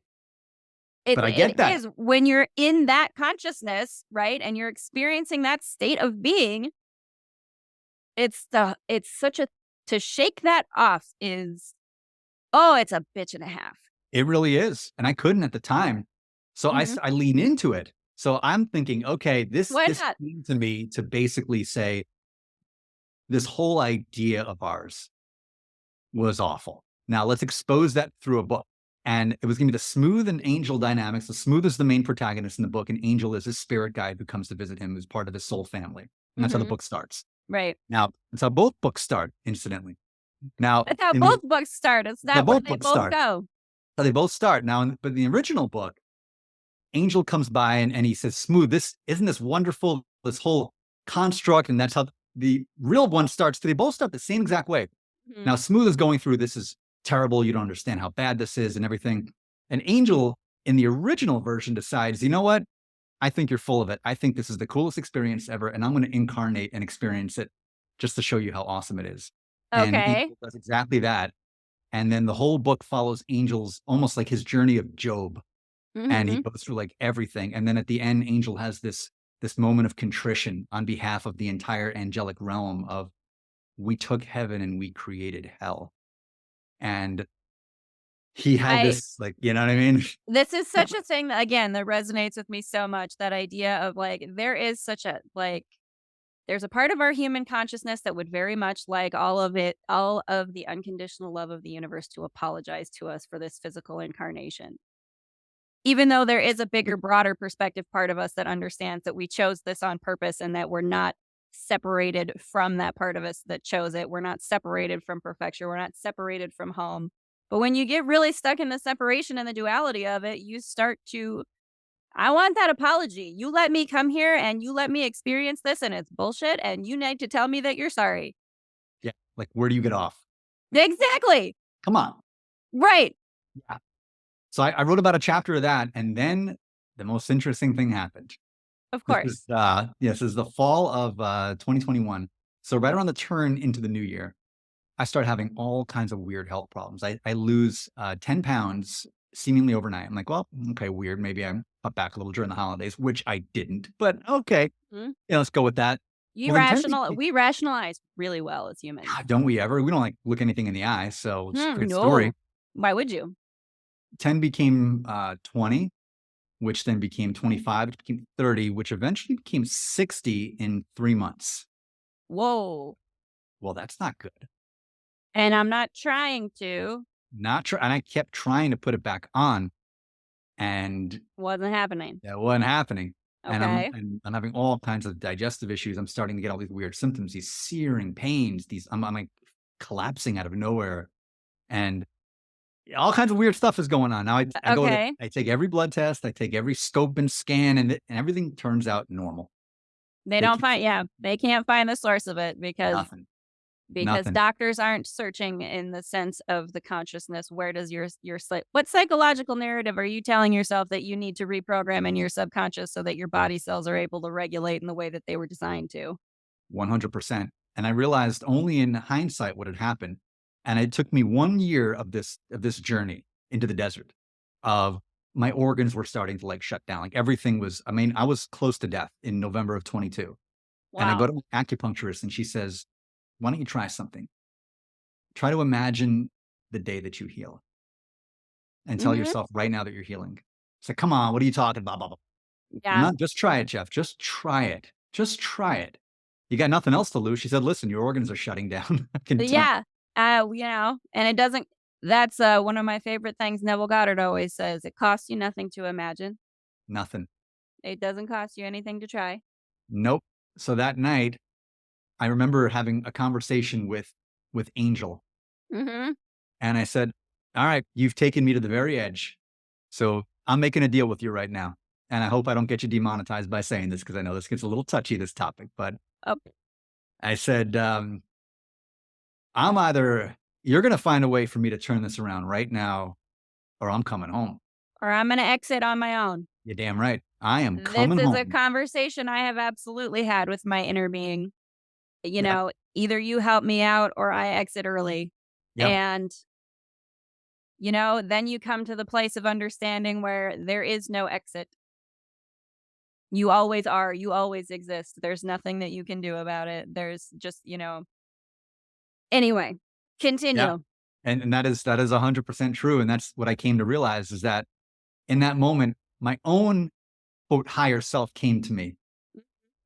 Speaker 1: it
Speaker 2: But I
Speaker 1: it
Speaker 2: get that.
Speaker 1: is when you're in that consciousness, right? And you're experiencing that state of being, it's such a to shake that off is, oh, it's a bitch and a half.
Speaker 2: It really is. And I couldn't at the time. So
Speaker 1: Mhm.
Speaker 2: I lean into it. So I'm thinking, okay, this
Speaker 1: Why
Speaker 2: this
Speaker 1: not?
Speaker 2: came to me to basically say, this whole idea of ours was awful. Now let's expose that through a book. And it was going to be the smooth and angel dynamics. The smooth is the main protagonist in the book, and angel is his spirit guide who comes to visit him, who's part of his soul family. And that's how the book starts.
Speaker 1: Right.
Speaker 2: Now, that's how both books start, incidentally. Now,
Speaker 1: that's how both books start. It's that where they both go.
Speaker 2: So they both start. Now, but in the original book, Angel comes by and he says, Smooth, isn't this wonderful, this whole construct? And that's how the real one starts. They both start the same exact way. Now, Smooth is going through, this is terrible. You don't understand how bad this is and everything. And Angel, in the original version, decides, you know what? I think you're full of it. I think this is the coolest experience ever. And I'm going to incarnate and experience it just to show you how awesome it is. And Angel does exactly that. And then the whole book follows Angel's almost like his journey of Job. And he goes through like everything. And then at the end, Angel has this moment of contrition on behalf of the entire angelic realm of, we took heaven and we created hell. And he had this, like, you know what I mean?
Speaker 1: This is such a thing that, again, that resonates with me so much. That idea of like, there is such a, like, there's a part of our human consciousness that would very much like all of the unconditional love of the universe to apologize to us for this physical incarnation. Even though there is a bigger, broader perspective part of us that understands that we chose this on purpose and that we're not separated from that part of us that chose it. We're not separated from Perfectia. We're not separated from home. But when you get really stuck in the separation and the duality of it, you start to, I want that apology. You let me come here and you let me experience this and it's bullshit and you need to tell me that you're sorry.
Speaker 2: Yeah. Like, where do you get off?
Speaker 1: Exactly.
Speaker 2: Come on.
Speaker 1: Right.
Speaker 2: Yeah. So I wrote about a chapter of that, and then the most interesting thing happened.
Speaker 1: Of course.
Speaker 2: This is the fall of 2021. So right around the turn into the new year, I start having all kinds of weird health problems. I lose 10 pounds seemingly overnight. I'm like, well, okay, weird. Maybe I'm up back a little during the holidays, which I didn't. But okay, let's go with that.
Speaker 1: We rationalize really well as humans.
Speaker 2: Don't we ever? We don't like look anything in the eye. So it's a great story.
Speaker 1: Why would you?
Speaker 2: 10 became 20, which then became 25, which became 30, which eventually became 60 in 3 months.
Speaker 1: Whoa.
Speaker 2: Well, that's not good.
Speaker 1: And I'm not trying to.
Speaker 2: And I kept trying to put it back on. And
Speaker 1: wasn't happening.
Speaker 2: That wasn't happening.
Speaker 1: Okay.
Speaker 2: And I'm having all kinds of digestive issues. I'm starting to get all these weird symptoms, these searing pains, I'm like collapsing out of nowhere. And all kinds of weird stuff is going on. Now I take every blood test, I take every scope and scan, and everything turns out normal.
Speaker 1: They can't find the source of it because doctors aren't searching in the sense of the consciousness. Where does what psychological narrative are you telling yourself that you need to reprogram in your subconscious so that your body cells are able to regulate in the way that they were designed to?
Speaker 2: 100%. And I realized only in hindsight what had happened. And it took me 1 year of this journey into the desert of my organs were starting to like shut down. Like everything was, I was close to death in November of 22. Wow. And I go to my acupuncturist and she says, why don't you try something? Try to imagine the day that you heal and tell yourself right now that you're healing. It's like, come on, what are you talking about? Blah, blah, blah. Yeah. Just try it, Geoff. Just try it. Just try it. You got nothing else to lose. She said, listen, your organs are shutting down.
Speaker 1: Yeah. And it doesn't, that's one of my favorite things 𝓕𝓮𝓸𝓼 always says. It costs you nothing to imagine.
Speaker 2: Nothing.
Speaker 1: It doesn't cost you anything to try.
Speaker 2: Nope. So that night, I remember having a conversation with Angel. And I said, all right, you've taken me to the very edge. So I'm making a deal with you right now. And I hope I don't get you demonetized by saying this because I know this gets a little touchy, this topic. But I said, you're going to find a way for me to turn this around right now, or I'm coming home.
Speaker 1: Or I'm going to exit on my own.
Speaker 2: You're damn right. I am coming home.
Speaker 1: This is a conversation I have absolutely had with my inner being. You know, either you help me out or I exit early. Yep. And, then you come to the place of understanding where there is no exit. You always are. You always exist. There's nothing that you can do about it. There's just, Anyway, continue.
Speaker 2: Yeah. And that is 100% true. And that's what I came to realize is that in that moment, my own quote higher self came to me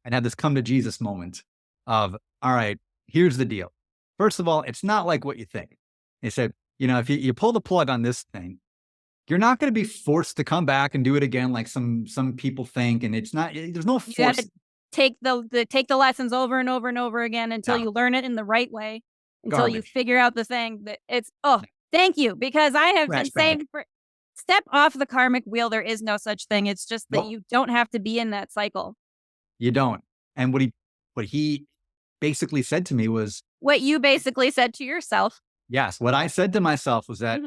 Speaker 2: and had this come to Jesus moment of, all right, here's the deal. First of all, it's not like what you think. They said, if you pull the plug on this thing, you're not going to be forced to come back and do it again like some people think. And it's not, there's no
Speaker 1: You got
Speaker 2: force.
Speaker 1: to take the lessons over and over and over again until you learn it in the right way, until you
Speaker 2: Garbage.
Speaker 1: figure out the thing that it's, thank you, because I have been saying step off the karmic wheel. There is no such thing. It's just that you don't have to be in that cycle.
Speaker 2: You don't. And what he basically said to me was
Speaker 1: what you basically said to yourself.
Speaker 2: Yes. What I said to myself was that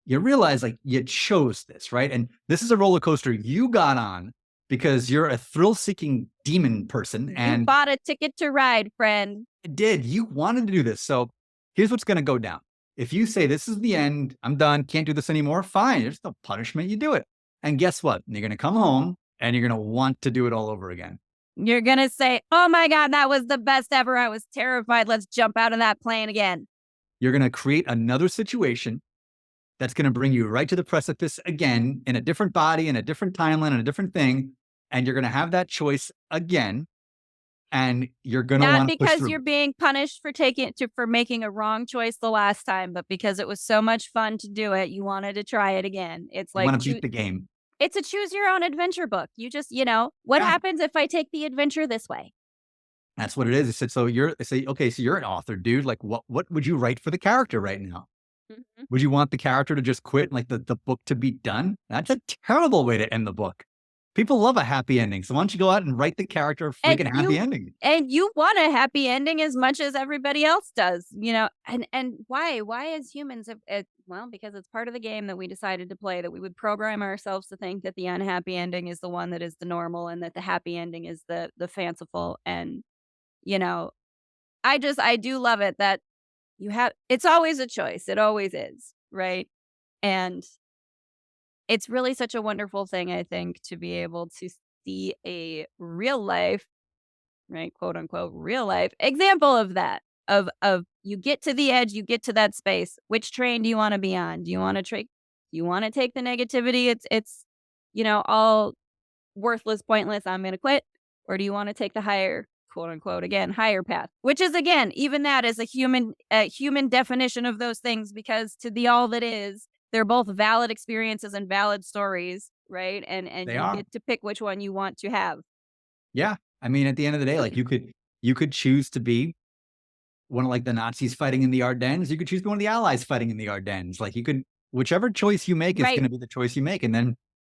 Speaker 2: you realize like you chose this, right? And this is a roller coaster you got on because you're a thrill-seeking demon person. And
Speaker 1: you bought a ticket to ride, friend.
Speaker 2: You did. You wanted to do this. So here's what's going to go down. If you say, this is the end, I'm done, can't do this anymore, fine. There's no punishment. You do it. And guess what? You're going to come home and you're going to want to do it all over again.
Speaker 1: You're going to say, oh my God, that was the best ever. I was terrified. Let's jump out of that plane again.
Speaker 2: You're going to create another situation that's going to bring you right to the precipice again in a different body, in a different timeline, in a different thing. And you're going to have that choice again. And you're going to want to push through.
Speaker 1: Not because you're being punished for making a wrong choice the last time, but because it was so much fun to do it, you wanted to try it again. It's like
Speaker 2: you want to beat the game.
Speaker 1: It's a choose your own adventure book. You just, what happens if I take the adventure this way?
Speaker 2: That's what it is. He said, so okay, so you're an author, dude. Like what would you write for the character right now? Would you want the character to just quit, like the book to be done? That's a terrible way to end the book. People love a happy ending. So why don't you go out and write the character a freaking happy ending?
Speaker 1: And you want a happy ending as much as everybody else does, and why as humans, well, because it's part of the game that we decided to play, that we would program ourselves to think that the unhappy ending is the one that is the normal and that the happy ending is the fanciful. And, I do love it that it's always a choice. It always is. Right. And it's really such a wonderful thing, I think, to be able to see a real life, right, quote unquote, real life example of that. Of you get to the edge, you get to that space. Which train do you want to be on? Do you want to take the negativity? It's all worthless, pointless. I'm going to quit. Or do you want to take the higher, quote unquote, again, higher path? Which is, again, even that is a human definition of those things, because to the all that is, they're both valid experiences and valid stories, right? And you get to pick which one you want to have.
Speaker 2: Yeah. I mean, at the end of the day, like you could choose to be one of like the Nazis fighting in the Ardennes. You could choose to be one of the Allies fighting in the Ardennes. Like whichever choice you make is going to be the choice you make. And then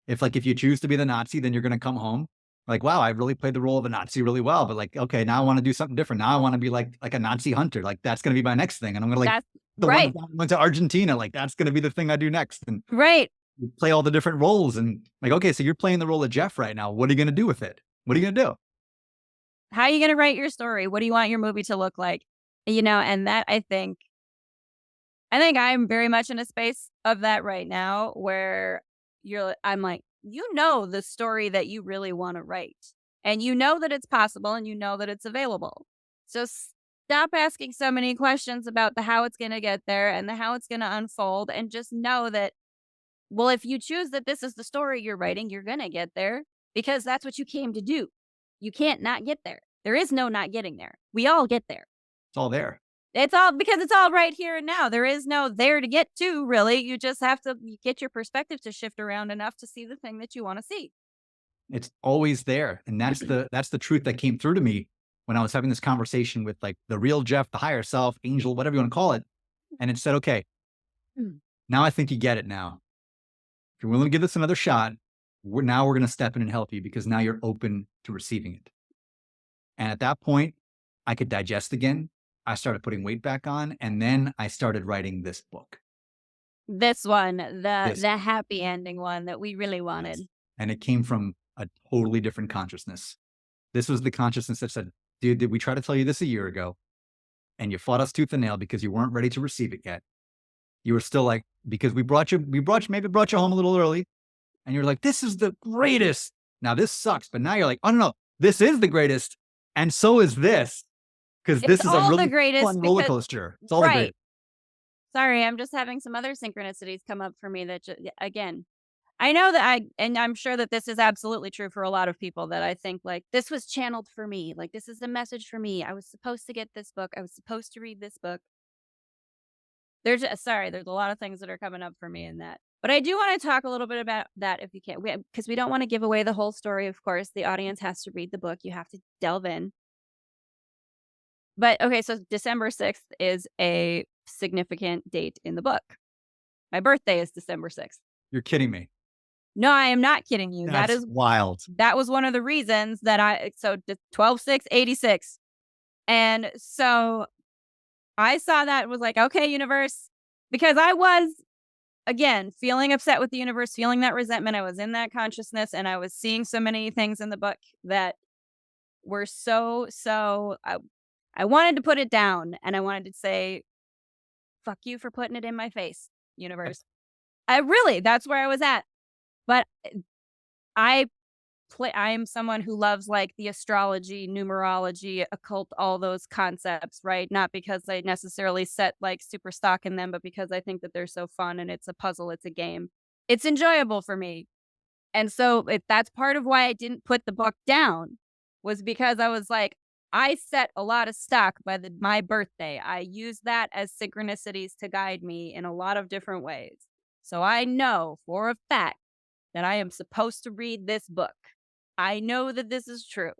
Speaker 2: if you choose to be the Nazi, then you're going to come home like, wow, I really played the role of a Nazi really well. But like, okay, now I want to do something different. Now I want to be like a Nazi hunter. Like that's going to be my next thing. And I'm going to one that went to Argentina. Like that's going to be the thing I do next. And you play all the different roles. And like, okay, so you're playing the role of Geoff right now. What are you going to do with it? What are you going to do?
Speaker 1: How are you going to write your story? What do you want your movie to look like? And that I think I'm very much in a space of that right now where I'm like, the story that you really want to write, and that it's possible, and that it's available. So stop asking so many questions about the how it's going to get there and the how it's going to unfold, and just know that, well, if you choose that this is the story you're writing, you're going to get there because that's what you came to do. You can't not get there. There is no not getting there. We all get there.
Speaker 2: It's all there.
Speaker 1: It's all because it's all right here and now. There is no there to get to, really. You just have to get your perspective to shift around enough to see the thing that you want to see.
Speaker 2: It's always there. And that's the truth that came through to me when I was having this conversation with like the real Geoff, the higher self, angel, whatever you want to call it. And it said, okay, now I think you get it now. If you're willing to give this another shot, we're going to step in and help you because now you're open to receiving it. And at that point, I could digest again. I started putting weight back on, and then I started writing this book.
Speaker 1: This one, the happy ending one that we really wanted.
Speaker 2: Yes. And it came from a totally different consciousness. This was the consciousness that said, dude, did we try to tell you this a year ago? And you fought us tooth and nail because you weren't ready to receive it yet. You were still like, because maybe brought you home a little early. And you're like, this is the greatest. Now this sucks. But now you're like, oh no, this is the greatest. And so is this. Because this is a really fun roller coaster. It's all the greatest.
Speaker 1: Sorry, I'm just having some other synchronicities come up for me that, again, I know that and I'm sure that this is absolutely true for a lot of people that I think like this was channeled for me. Like this is the message for me. I was supposed to get this book. I was supposed to read this book. There's a lot of things that are coming up for me in that. But I do want to talk a little bit about that if you can, because we don't want to give away the whole story. Of course, the audience has to read the book. You have to delve in. But okay, so December 6th is a significant date in the book. My birthday is December 6th.
Speaker 2: You're kidding me.
Speaker 1: No, I am not kidding you.
Speaker 2: That's wild.
Speaker 1: That was one of the reasons that so 12/6/86. And so I saw that and was like, okay, universe, because I was again feeling upset with the universe, feeling that resentment. I was in that consciousness and I was seeing so many things in the book that were I wanted to put it down and I wanted to say, fuck you for putting it in my face, universe. That's where I was at. But I I am someone who loves like the astrology, numerology, occult, all those concepts, right? Not because I necessarily set like super stock in them, but because I think that they're so fun and it's a puzzle, it's a game. It's enjoyable for me. And so that's part of why I didn't put the book down was because I was like, I set a lot of stock by my birthday. I use that as synchronicities to guide me in a lot of different ways. So I know for a fact that I am supposed to read this book. I know that this is true.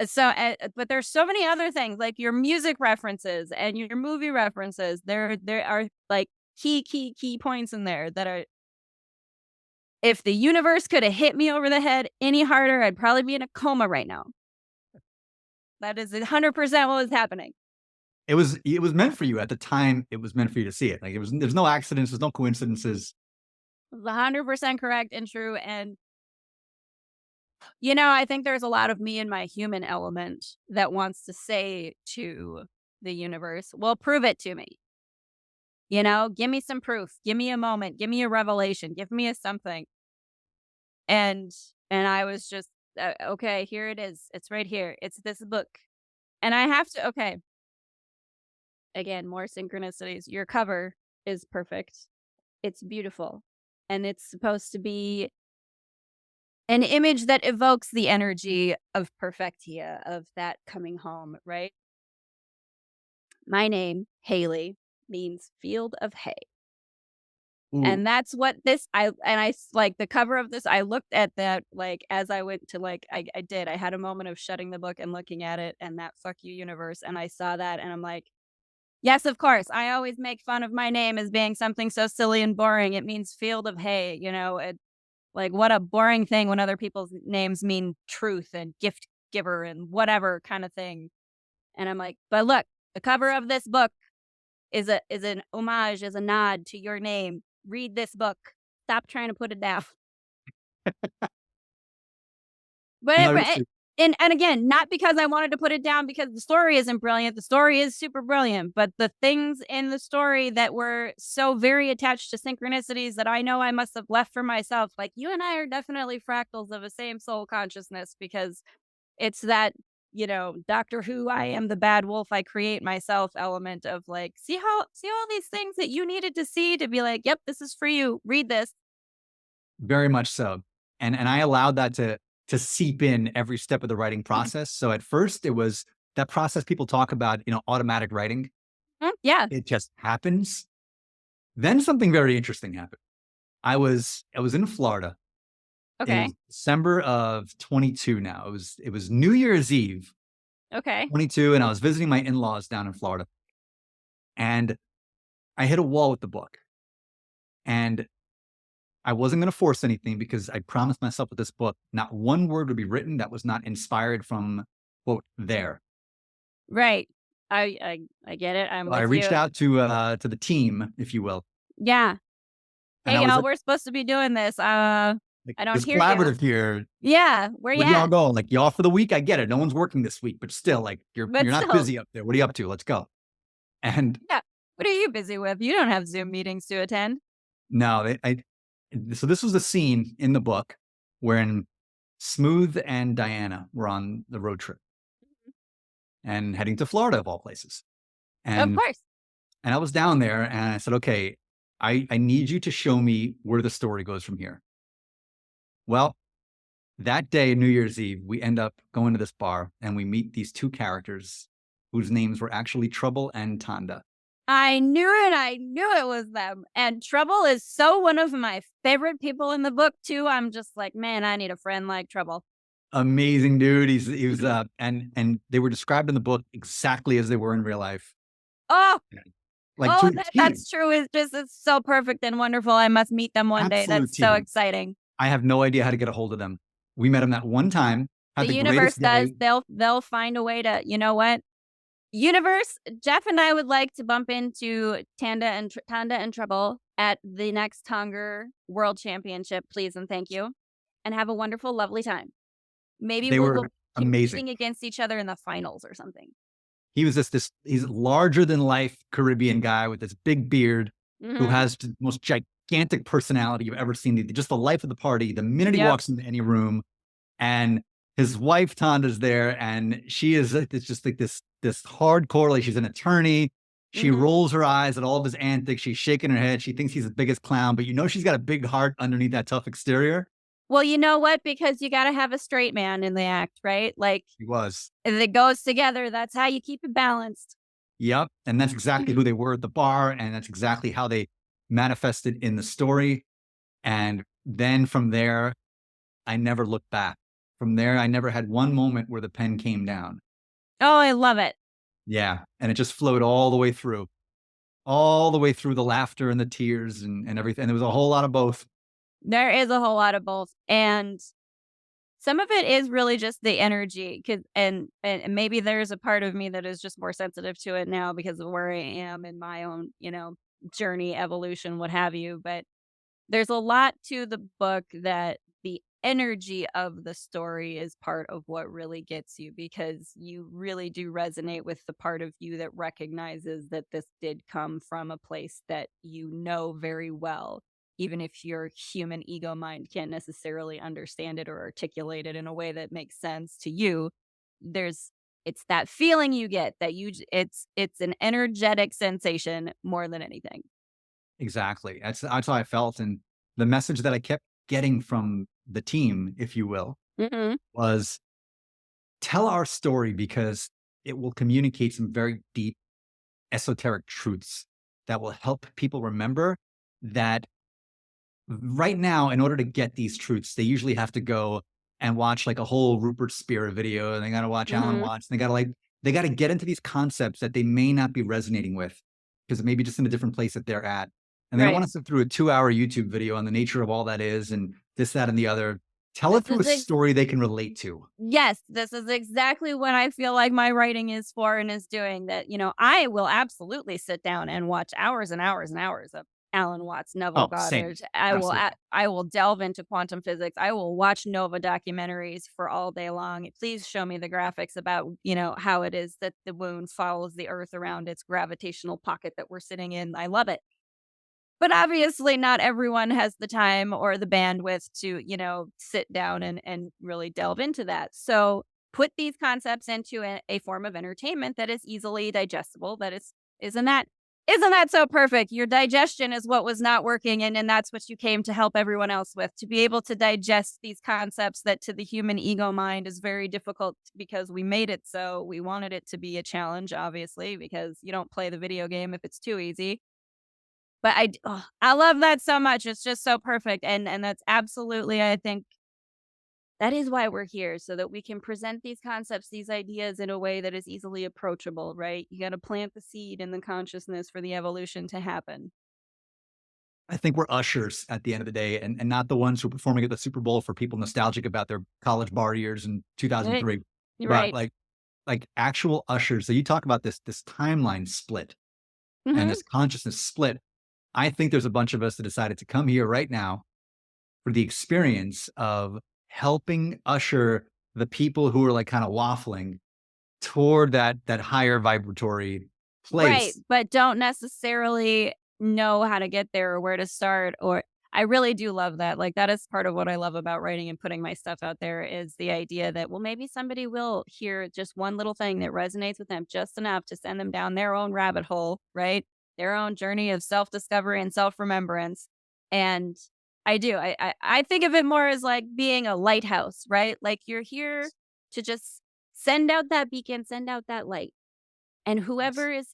Speaker 1: So, but there's so many other things like your music references and your movie references. There are like key points in there that are. If the universe could have hit me over the head any harder, I'd probably be in a coma right now. That is 100% what was happening.
Speaker 2: It was meant for you at the time. It was meant for you to see it. Like there's no accidents. There's no coincidences.
Speaker 1: 100% correct and true. And I think there's a lot of me in my human element that wants to say to the universe, well, prove it to me. Give me some proof. Give me a moment. Give me a revelation. Give me a something. And I was just, okay, here it is. It's right here. It's this book. And I have to, okay. Again, more synchronicities. Your cover is perfect. It's beautiful. And it's supposed to be an image that evokes the energy of Perfectia, of that coming home, right? My name, Haleigh, means field of hay.
Speaker 2: Ooh.
Speaker 1: And that's what like the cover of this, I looked at that, like, as I went to, like, I had a moment of shutting the book and looking at it and that fuck you universe. And I saw that and I'm like, yes, of course. I always make fun of my name as being something so silly and boring. It means field of hay, like, what a boring thing when other people's names mean truth and gift giver and whatever kind of thing. And I'm like, but look, the cover of this book is an homage, is a nod to your name. Read this book. Stop trying to put it down. And again, not because I wanted to put it down because the story isn't brilliant. The story is super brilliant, but the things in the story that were so very attached to synchronicities that I know I must have left for myself, like you and I are definitely fractals of the same soul consciousness because it's that, Doctor Who, I am the bad wolf, I create myself element of like, see all these things that you needed to see to be like, yep, this is for you. Read this.
Speaker 2: Very much so. And I allowed that to seep in every step of the writing process. So at first it was that process people talk about, automatic writing.
Speaker 1: Yeah.
Speaker 2: It just happens. Then something very interesting happened. I was in Florida.
Speaker 1: Okay.
Speaker 2: In December of 22 now. It was New Year's Eve.
Speaker 1: Okay.
Speaker 2: 22, and I was visiting my in-laws down in Florida. And I hit a wall with the book. And I wasn't going to force anything because I promised myself with this book, not one word would be written that was not inspired from, quote, there.
Speaker 1: Right. I get it.
Speaker 2: I reached out to the team, if you will.
Speaker 1: Yeah. Hey, y'all, we're supposed to be doing this. I don't hear you.
Speaker 2: Collaborative here.
Speaker 1: Yeah. Where
Speaker 2: y'all going? Like, y'all for the week? I get it. No one's working this week, but still, like, you're not busy up there. What are you up to? Let's go. And
Speaker 1: yeah. What are you busy with? You don't have Zoom meetings to attend.
Speaker 2: No, so this was a scene in the book wherein Smooth and Diana were on the road trip and heading to Florida of all places. And,
Speaker 1: of course.
Speaker 2: And I was down there and I said, okay, I need you to show me where the story goes from here. Well, that day, New Year's Eve, we end up going to this bar and we meet these two characters whose names were actually Trouble and Tanda.
Speaker 1: I knew it. I knew it was them. And Trouble is so one of my favorite people in the book too. I'm just like, man, I need a friend like Trouble.
Speaker 2: Amazing dude. He was and they were described in the book exactly as they were in real life.
Speaker 1: Oh,
Speaker 2: Yeah. Like to
Speaker 1: oh,
Speaker 2: a T.
Speaker 1: that's true. It's so perfect and wonderful. I must meet them one day.
Speaker 2: Absolute
Speaker 1: That's so
Speaker 2: T.
Speaker 1: exciting.
Speaker 2: I have no idea how to get a hold of them. We met them that one time,
Speaker 1: The
Speaker 2: had the
Speaker 1: universe
Speaker 2: greatest
Speaker 1: does.
Speaker 2: day.
Speaker 1: They'll find a way to. You know what? Universe, Jeff and I would like to bump into Tanda and Trouble at the next Tonger World Championship, please and thank you, and have a wonderful, lovely time. Maybe
Speaker 2: They
Speaker 1: we'll
Speaker 2: were
Speaker 1: keep
Speaker 2: amazing.
Speaker 1: competing against each other in the finals or something.
Speaker 2: He was just this he's larger than life Caribbean guy with this big beard who
Speaker 1: Mhm.
Speaker 2: has the most gigantic personality you've ever seen. Just the life of the party. The minute he
Speaker 1: Yep.
Speaker 2: walks into any room, and his wife Tanda's there, and she is it's just like this hardcore, like she's an attorney. She
Speaker 1: Mhm.
Speaker 2: rolls her eyes at all of his antics. She's shaking her head. She thinks he's the biggest clown, but you know she's got a big heart underneath that tough exterior.
Speaker 1: Well, you know what? Because you gotta have a straight man in the act, right? Like,
Speaker 2: He was.
Speaker 1: if it goes together, that's how you keep it balanced.
Speaker 2: Yep. And that's exactly who they were at the bar. And that's exactly how they manifested in the story. And then from there, I never looked back. From there, I never had one moment where the pen came down.
Speaker 1: Oh, I love it.
Speaker 2: Yeah. And it just flowed all the way through the laughter and the tears and everything. And there was a whole lot of both.
Speaker 1: There is a whole lot of both, and some of it is really just the energy, 'cause and maybe there's a part of me that is just more sensitive to it now because of where I am in my own, journey, evolution, what have you, but there's a lot to the book that the energy of the story is part of what really gets you because you really do resonate with the part of you that recognizes that this did come from a place that you know very well, even if your human ego mind can't necessarily understand it or articulate it in a way that makes sense to you. There's it's that feeling you get that it's an energetic sensation more than anything.
Speaker 2: Exactly. That's how I felt. And the message that I kept getting from the team, if you will,
Speaker 1: Mhm.
Speaker 2: was tell our story because it will communicate some very deep esoteric truths that will help people remember that right now, in order to get these truths, they usually have to go and watch like a whole Rupert Spira video, and they got to watch Alan
Speaker 1: Mhm.
Speaker 2: Watts. And they got to get into these concepts that they may not be resonating with because it may be just in a different place that they're at. And they don't
Speaker 1: Right.
Speaker 2: want to sit through a 2 hour YouTube video on the nature of all that is and this, that, and the other. Tell it
Speaker 1: This
Speaker 2: through a
Speaker 1: is
Speaker 2: story they can relate to.
Speaker 1: Yes, this is exactly what I feel like my writing is for and is doing that, I will absolutely sit down and watch hours and hours and hours of Alan Watts, Neville
Speaker 2: Oh, same.
Speaker 1: Goddard. I will
Speaker 2: Absolutely.
Speaker 1: I will delve into quantum physics. I will watch Nova documentaries for all day long. Please show me the graphics about, how it is that the moon follows the earth around its gravitational pocket that we're sitting in. I love it. But obviously, not everyone has the time or the bandwidth to, sit down and really delve into that. So put these concepts into a form of entertainment that is easily digestible. Isn't that isn't that so perfect? Your digestion is what was not working, and that's what you came to help everyone else with, to be able to digest these concepts that to the human ego mind is very difficult because we made it so. We wanted it to be a challenge, obviously, because you don't play the video game if it's too easy. But I love that so much, it's just so perfect, and that's absolutely, I think that is why we're here, so that we can present these concepts, these ideas in a way that is easily approachable, right? You gotta plant the seed in the consciousness for the evolution to happen.
Speaker 2: I think we're ushers at the end of the day and not the ones who are performing at the Super Bowl for people nostalgic about their college bar years in
Speaker 1: Right.
Speaker 2: 2003.
Speaker 1: You're
Speaker 2: But
Speaker 1: right.
Speaker 2: like actual ushers. So you talk about this timeline split and
Speaker 1: Mhm.
Speaker 2: this consciousness split. I think there's a bunch of us that decided to come here right now for the experience of helping usher the people who are like kind of waffling toward that higher vibratory
Speaker 1: Right,
Speaker 2: place.
Speaker 1: but don't necessarily know how to get there or where to start, or I really do love that. Like, that is part of what I love about writing and putting my stuff out there is the idea that, well, maybe somebody will hear just one little thing that resonates with them just enough to send them down their own rabbit hole, right? Their own journey of self-discovery and self-remembrance. And I do. I think of it more as like being a lighthouse, right? Like you're here to just send out that beacon, send out that light. And
Speaker 2: Yes.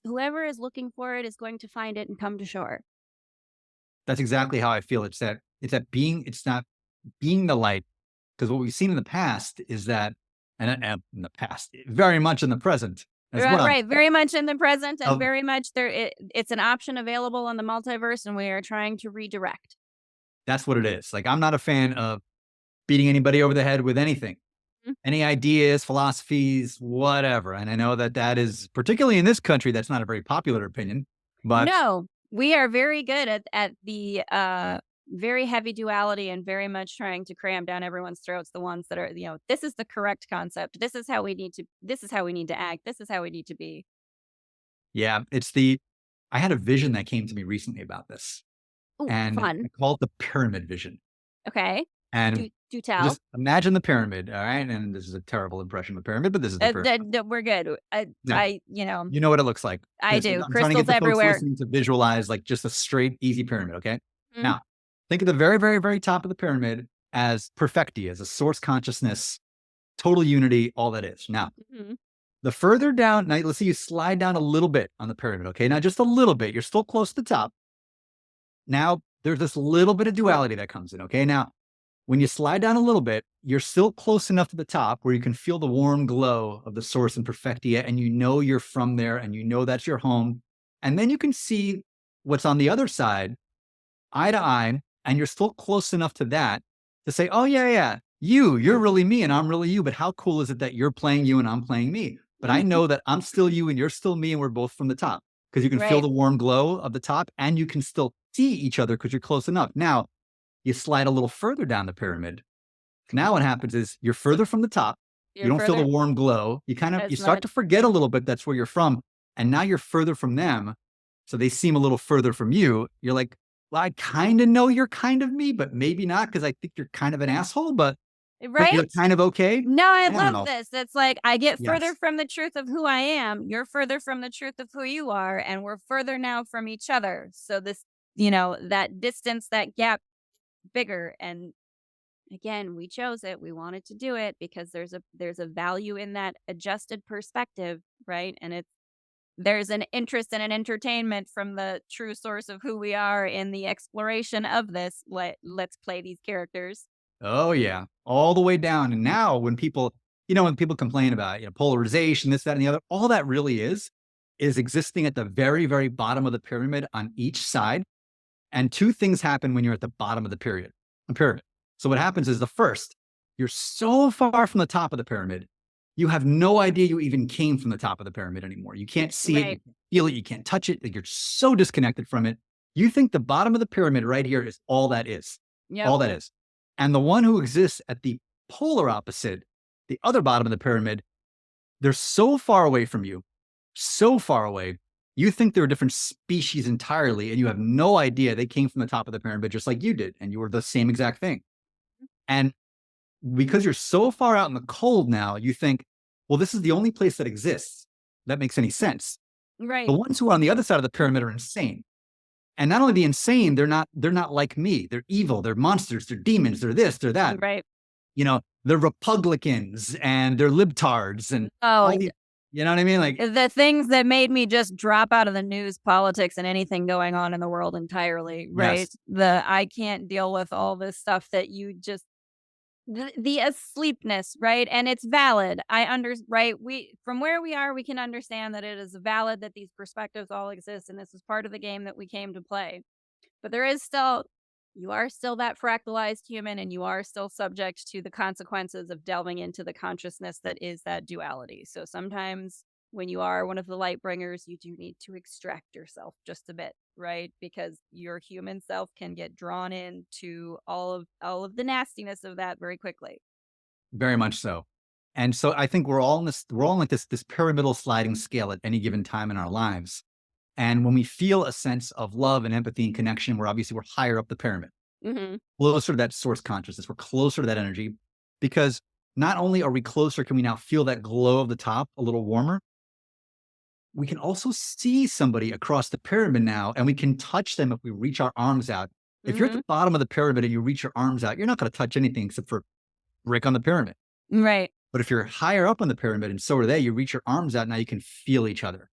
Speaker 1: whoever is looking for it is going to find it and come to shore.
Speaker 2: That's exactly how I feel. It's that it's not being the light, because what we've seen in the past is that, and in the past, very much in the present as
Speaker 1: Right,
Speaker 2: well.
Speaker 1: right, very much in the present and
Speaker 2: Of
Speaker 1: very much it's an option available in the multiverse and we are trying to redirect.
Speaker 2: That's what it is. Like, I'm not a fan of beating anybody over the head with anything,
Speaker 1: Mm.
Speaker 2: any ideas, philosophies, whatever. And I know that that is, particularly in this country, that's not a very popular opinion, but
Speaker 1: No, we are very good at the very heavy duality and very much trying to cram down everyone's throats the ones that are, this is the correct concept. This is how we need to act. This is how we need to be.
Speaker 2: yeah, I had a vision that came to me recently about this,
Speaker 1: Ooh,
Speaker 2: and
Speaker 1: fun.
Speaker 2: I call it the pyramid vision.
Speaker 1: Okay.
Speaker 2: And
Speaker 1: Do tell.
Speaker 2: just imagine the pyramid, all right? And this is a terrible impression of a pyramid, but this is the pyramid.
Speaker 1: We're good.
Speaker 2: Yeah, you know what it looks like.
Speaker 1: I do.
Speaker 2: I'm trying to get
Speaker 1: Crystals
Speaker 2: the folks
Speaker 1: everywhere.
Speaker 2: listening to visualize like just a straight, easy pyramid, okay?
Speaker 1: Mhm,
Speaker 2: Now, think of the very, very, very top of the pyramid as Perfectia, as a source consciousness, total unity, all that is. Now,
Speaker 1: mhm.
Speaker 2: the further down, now let's say you slide down a little bit on the pyramid, okay? Now, just a little bit. You're still close to the top. Now, there's this little bit of duality that comes in, okay? Now, when you slide down a little bit, you're still close enough to the top where you can feel the warm glow of the source in Perfectia, and you know you're from there, and you know that's your home. And then you can see what's on the other side, eye to eye, and you're still close enough to that to say, oh, yeah, yeah, you're really me and I'm really you. But how cool is it that you're playing you and I'm playing me? But I know that I'm still you and you're still me, and we're both from the top because you can feel
Speaker 1: Right.
Speaker 2: the warm glow of the top and you can still see each other because you're close enough. Now, you slide a little further down the pyramid. Now what happens is you're further from the top. You
Speaker 1: You're
Speaker 2: don't feel the
Speaker 1: further
Speaker 2: warm glow. You
Speaker 1: as
Speaker 2: start
Speaker 1: much.
Speaker 2: to forget a little bit that's where you're from. And now you're further from them. So they seem a little further from you. You're like, well, I kind of know you're kind of me, but maybe not because I think you're kind of an asshole, but you're
Speaker 1: Right?
Speaker 2: kind of okay.
Speaker 1: No, I
Speaker 2: I don't
Speaker 1: love
Speaker 2: know.
Speaker 1: this. It's like I get further
Speaker 2: Yes.
Speaker 1: from the truth of who I am. You're further from the truth of who you are, and we're further now from each other. So this, that distance, that gap bigger. And again, we chose it. We wanted to do it because there's a value in that adjusted perspective, right? And there's an interest and an entertainment from the true source of who we are in the exploration of this. Let's play these characters.
Speaker 2: Oh yeah, all the way down. And now when people complain about, polarization, this, that, and the other, all that really is existing at the very, very bottom of the pyramid on each side. And two things happen when you're at the bottom of the pyramid. So what happens is the first, you're so far from the top of the pyramid, you have no idea you even came from the top of the pyramid anymore. You can't see it, you
Speaker 1: Right.
Speaker 2: can't feel it, you can't touch it. Like you're so disconnected from it. You think the bottom of the pyramid right here is all that is,
Speaker 1: Yep.
Speaker 2: all that is. And the one who exists at the polar opposite, the other bottom of the pyramid, they're so far away from you, so far away. You think they're a different species entirely, and you have no idea they came from the top of the pyramid just like you did, and you were the same exact thing. And because you're so far out in the cold now, you think, well, this is the only place that exists that makes any sense. The
Speaker 1: Right.
Speaker 2: ones who are on the other side of the pyramid are insane. And not only the insane, they're not like me. They're evil, they're monsters, they're demons, they're this, they're that.
Speaker 1: Right.
Speaker 2: They're Republicans and they're libtards and
Speaker 1: Oh,
Speaker 2: all these, you know what I mean? Like,
Speaker 1: the things that made me just drop out of the news, politics, and anything going on in the world entirely, right?
Speaker 2: yes,
Speaker 1: I can't deal with all this stuff that you just the asleepness, right? And it's valid. Right? We from where we are, we can understand that it is valid that these perspectives all exist, and this is part of the game that we came to play. But you are still that fractalized human, and you are still subject to the consequences of delving into the consciousness that is that duality. So sometimes when you are one of the light bringers, you do need to extract yourself just a bit, right? Because your human self can get drawn into all of the nastiness of that very quickly.
Speaker 2: very much so. And so I think we're all in like this pyramidal sliding scale at any given time in our lives. And when we feel a sense of love and empathy and connection, we're higher up the pyramid,
Speaker 1: Mhm.
Speaker 2: closer to that source consciousness. We're closer to that energy because not only are we closer, can we now feel that glow of the top a little warmer? We can also see somebody across the pyramid now, and we can touch them if we reach our arms out. If you're at
Speaker 1: Mhm.
Speaker 2: the bottom of the pyramid and you reach your arms out, you're not going to touch anything except for brick on the pyramid.
Speaker 1: Right.
Speaker 2: But if you're higher up on the pyramid and so are they, you reach your arms out, now you can feel each other.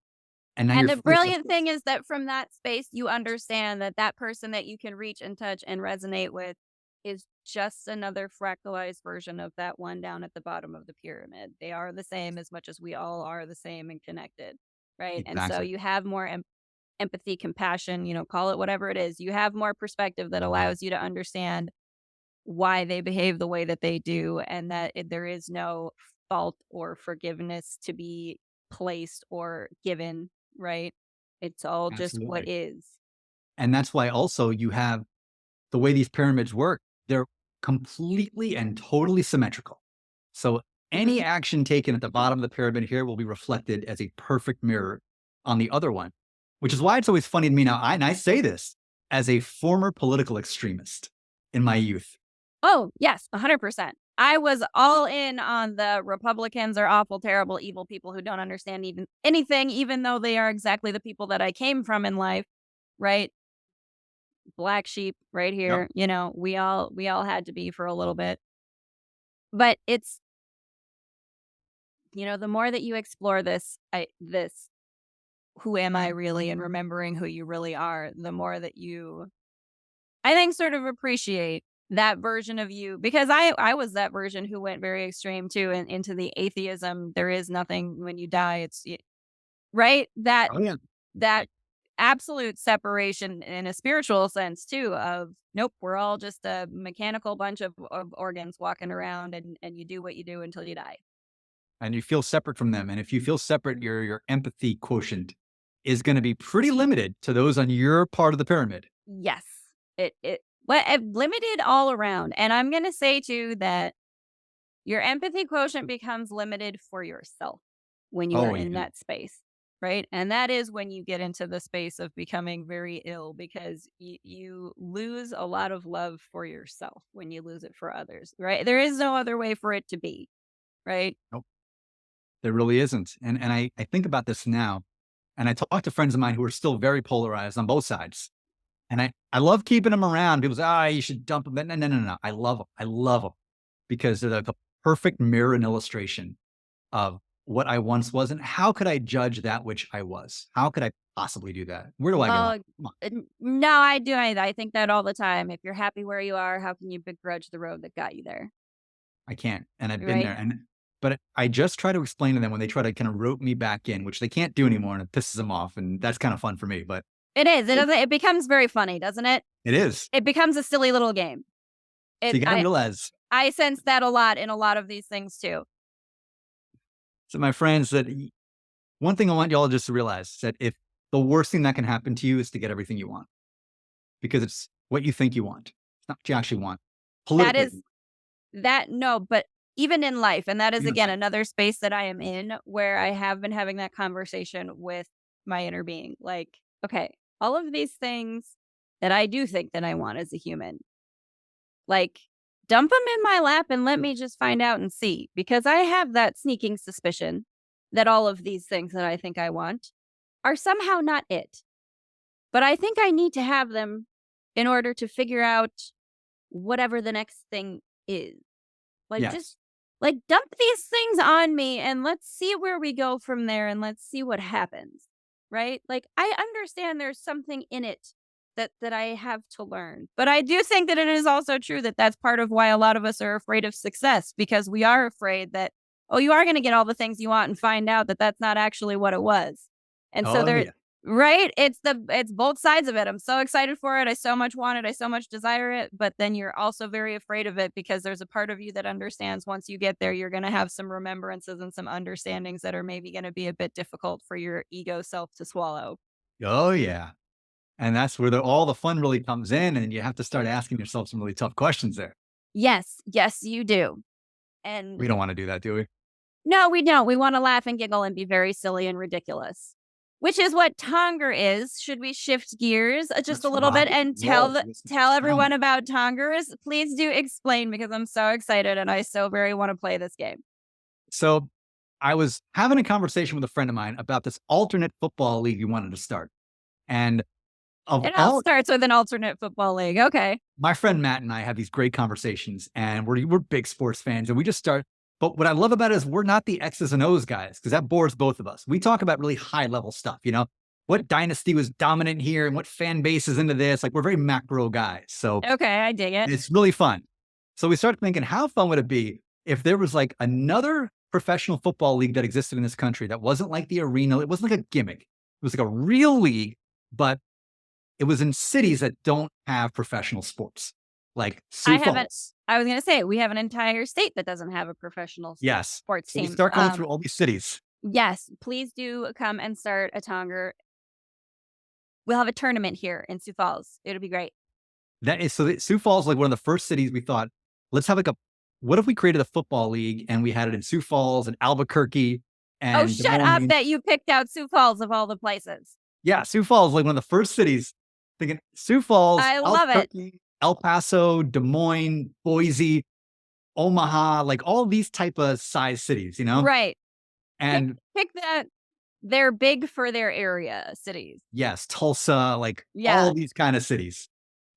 Speaker 2: And now
Speaker 1: And
Speaker 2: you're
Speaker 1: the
Speaker 2: with
Speaker 1: brilliant thing is that from that space, you understand that that person that you can reach and touch and resonate with is just another fractalized version of that one down at the bottom of the pyramid. They are the same as much as we all are the same and connected, right? And so
Speaker 2: exactly.
Speaker 1: you have more empathy, compassion, call it whatever it is. You have more perspective that allows you to understand why they behave the way that they do, and that there is no fault or forgiveness to be placed or given, right? It's all just what
Speaker 2: Absolutely.
Speaker 1: is.
Speaker 2: And that's why also you have the way these pyramids work, they're completely and totally symmetrical. So any
Speaker 1: Mhm.
Speaker 2: action taken at the bottom of the pyramid here will be reflected as a perfect mirror on the other one, which is why it's always funny to me now. And I say this as a former political extremist in my youth.
Speaker 1: Oh, yes, 100%. I was all in on the Republicans are awful, terrible, evil people who don't understand even anything, even though they are exactly the people that I came from in life, right? Black sheep right
Speaker 2: Yep.
Speaker 1: here. We all had to be for a little bit. But it's, the more that you explore this who am I really and remembering who you really are, the more that you I think sort of appreciate that version of you, because I was that version who went very extreme too and into the atheism. There is nothing when you die. Right? That
Speaker 2: Oh, yeah.
Speaker 1: that absolute separation in a spiritual sense too of nope, we're all just a mechanical bunch of organs walking around, and you do what you do until you die.
Speaker 2: And you feel separate from them. And if you feel separate, your empathy quotient is going to be pretty limited to those on your part of the pyramid.
Speaker 1: Yes. Limited all around. And I'm gonna say too that your empathy quotient becomes limited for yourself when you are
Speaker 2: Oh,
Speaker 1: in
Speaker 2: yeah.
Speaker 1: that space, right? And that is when you get into the space of becoming very ill, because you lose a lot of love for yourself when you lose it for others, right? There is no other way for it to be, right?
Speaker 2: Nope, there really isn't. And I think about this now, and I talk to friends of mine who are still very polarized on both sides. And I love keeping them around. People say, you should dump them. No, no, no, no. I love them. I love them because they're the perfect mirror and illustration of what I once was. And how could I judge that which I was? How could I possibly do that? Where do I go on?
Speaker 1: Well,
Speaker 2: Come on.
Speaker 1: no, I do. I think that all the time. If you're happy where you are, how can you begrudge the road that got you there,
Speaker 2: I can't. And I've been there.
Speaker 1: right?
Speaker 2: But I just try to explain to them when they try to kind of rope me back in, which they can't do anymore. And it pisses them off. And that's kind of fun for me. But
Speaker 1: It is. It
Speaker 2: it,
Speaker 1: doesn't. It becomes very funny, doesn't it?
Speaker 2: it is.
Speaker 1: It becomes a silly little game.
Speaker 2: So
Speaker 1: It.
Speaker 2: you got to
Speaker 1: I.
Speaker 2: realize,
Speaker 1: I sense that a lot in a lot of these things too.
Speaker 2: so my friends, that one thing I want y'all just to realize is that if the worst thing that can happen to you is to get everything you want, because it's what you think you want. It's not what you actually want.
Speaker 1: That
Speaker 2: Politically,
Speaker 1: is that no, but even in life, and that is
Speaker 2: even
Speaker 1: again
Speaker 2: life.
Speaker 1: another space that I am in where I have been having that conversation with my inner being. Like, okay, all of these things that I do think that I want as a human, like, dump them in my lap and let me just find out and see, because I have that sneaking suspicion that all of these things that I think I want are somehow not it. But I think I need to have them in order to figure out whatever the next thing is. Like, just
Speaker 2: Yes.
Speaker 1: like dump these things on me and let's see where we go from there and let's see what happens. Right? Like, I understand there's something in it that I have to learn. But I do think that it is also true that that's part of why a lot of us are afraid of success, because we are afraid that, oh, you are going to get all the things you want and find out that that's not actually what it was. And so
Speaker 2: Oh,
Speaker 1: there
Speaker 2: yeah.
Speaker 1: right? It's both sides of it. I'm so excited for it. I so much want it. I so much desire it, but then you're also very afraid of it because there's a part of you that understands once you get there, you're going to have some remembrances and some understandings that are maybe going to be a bit difficult for your ego self to swallow.
Speaker 2: Oh, yeah. And that's where all the fun really comes in, and you have to start asking yourself some really tough questions there.
Speaker 1: Yes, yes, you do. And
Speaker 2: We don't want to do that, do we?
Speaker 1: no, we don't. We want to laugh and giggle and be very silly and ridiculous. Which is what Tonger is. Should we shift gears just a
Speaker 2: Let's
Speaker 1: little
Speaker 2: rock
Speaker 1: bit
Speaker 2: and
Speaker 1: and
Speaker 2: roll. Listen
Speaker 1: tell
Speaker 2: to
Speaker 1: everyone
Speaker 2: Tonger.
Speaker 1: about Tongers? Please do explain, because I'm so excited and I so very want to play this game.
Speaker 2: So I was having a conversation with a friend of mine about this alternate football league we wanted to start. And of
Speaker 1: It all
Speaker 2: all
Speaker 1: starts with an alternate football league. Okay.
Speaker 2: my friend Matt and I have these great conversations, and we're big sports fans, and we just start. But what I love about it is we're not the X's and O's guys because that bores both of us. We talk about really high level stuff, what dynasty was dominant here and what fan base is into this. Like we're very macro guys, so
Speaker 1: Okay, I dig it.
Speaker 2: it's really fun. So we started thinking, how fun would it be if there was like another professional football league that existed in this country that wasn't like the arena? It wasn't like a gimmick. It was like a real league, but it was in cities that don't have professional sports, like
Speaker 1: I
Speaker 2: Sioux
Speaker 1: haven't.
Speaker 2: Falls.
Speaker 1: I was going to say we have an entire state that doesn't have a professional
Speaker 2: Yes.
Speaker 1: sports
Speaker 2: So we
Speaker 1: team.
Speaker 2: start going through all these cities.
Speaker 1: Yes, please do come and start a Tonger. We'll have a tournament here in Sioux Falls. It'll be great.
Speaker 2: That is so. Sioux Falls is like one of the first cities we thought, let's have like a. What if we created a football league and we had it in Sioux Falls and Albuquerque
Speaker 1: Oh,
Speaker 2: and Des
Speaker 1: shut up
Speaker 2: Moines?
Speaker 1: that you picked out Sioux Falls of all the places.
Speaker 2: Yeah, Sioux Falls is like one of the first cities. Thinking Sioux Falls,
Speaker 1: I love it.
Speaker 2: Albuquerque, El Paso, Des Moines, Boise, Omaha, like all these type of size cities,
Speaker 1: Right.
Speaker 2: And
Speaker 1: Pick that. They're big for their area cities.
Speaker 2: yes, Tulsa, like
Speaker 1: Yeah.
Speaker 2: all these kind of cities.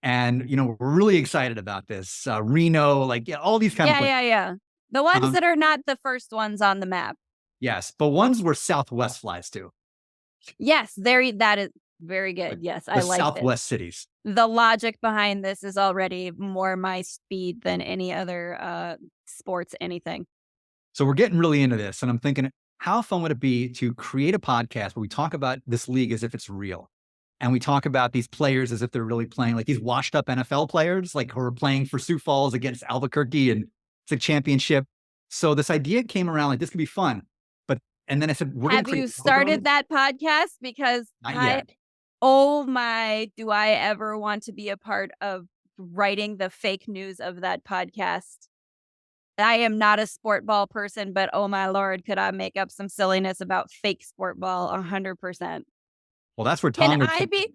Speaker 2: And, we're really excited about this. Reno, like, yeah, all these kind of places.
Speaker 1: Yeah. The ones that are not the first ones on the map.
Speaker 2: Yes, but ones where Southwest flies to.
Speaker 1: Yes, that is very good.
Speaker 2: Like
Speaker 1: Yes,
Speaker 2: the
Speaker 1: I like
Speaker 2: Southwest cities.
Speaker 1: the logic behind this is already more my speed than any other sports anything.
Speaker 2: So we're getting really into this, and I'm thinking, how fun would it be to create a podcast where we talk about this league as if it's real? And we talk about these players as if they're really playing, like these washed up NFL players, like who are playing for Sioux Falls against Albuquerque, and it's a championship. So this idea came around like this could be fun. And then I said, we're going to
Speaker 1: Have you started that podcast? Because
Speaker 2: Not yet.
Speaker 1: oh my, do I ever want to be a part of writing the fake news of that podcast? I am not a sport ball person, but oh my Lord, could I make up some silliness about fake sport ball 100%?
Speaker 2: Well, that's where
Speaker 1: Can
Speaker 2: Tonger
Speaker 1: I be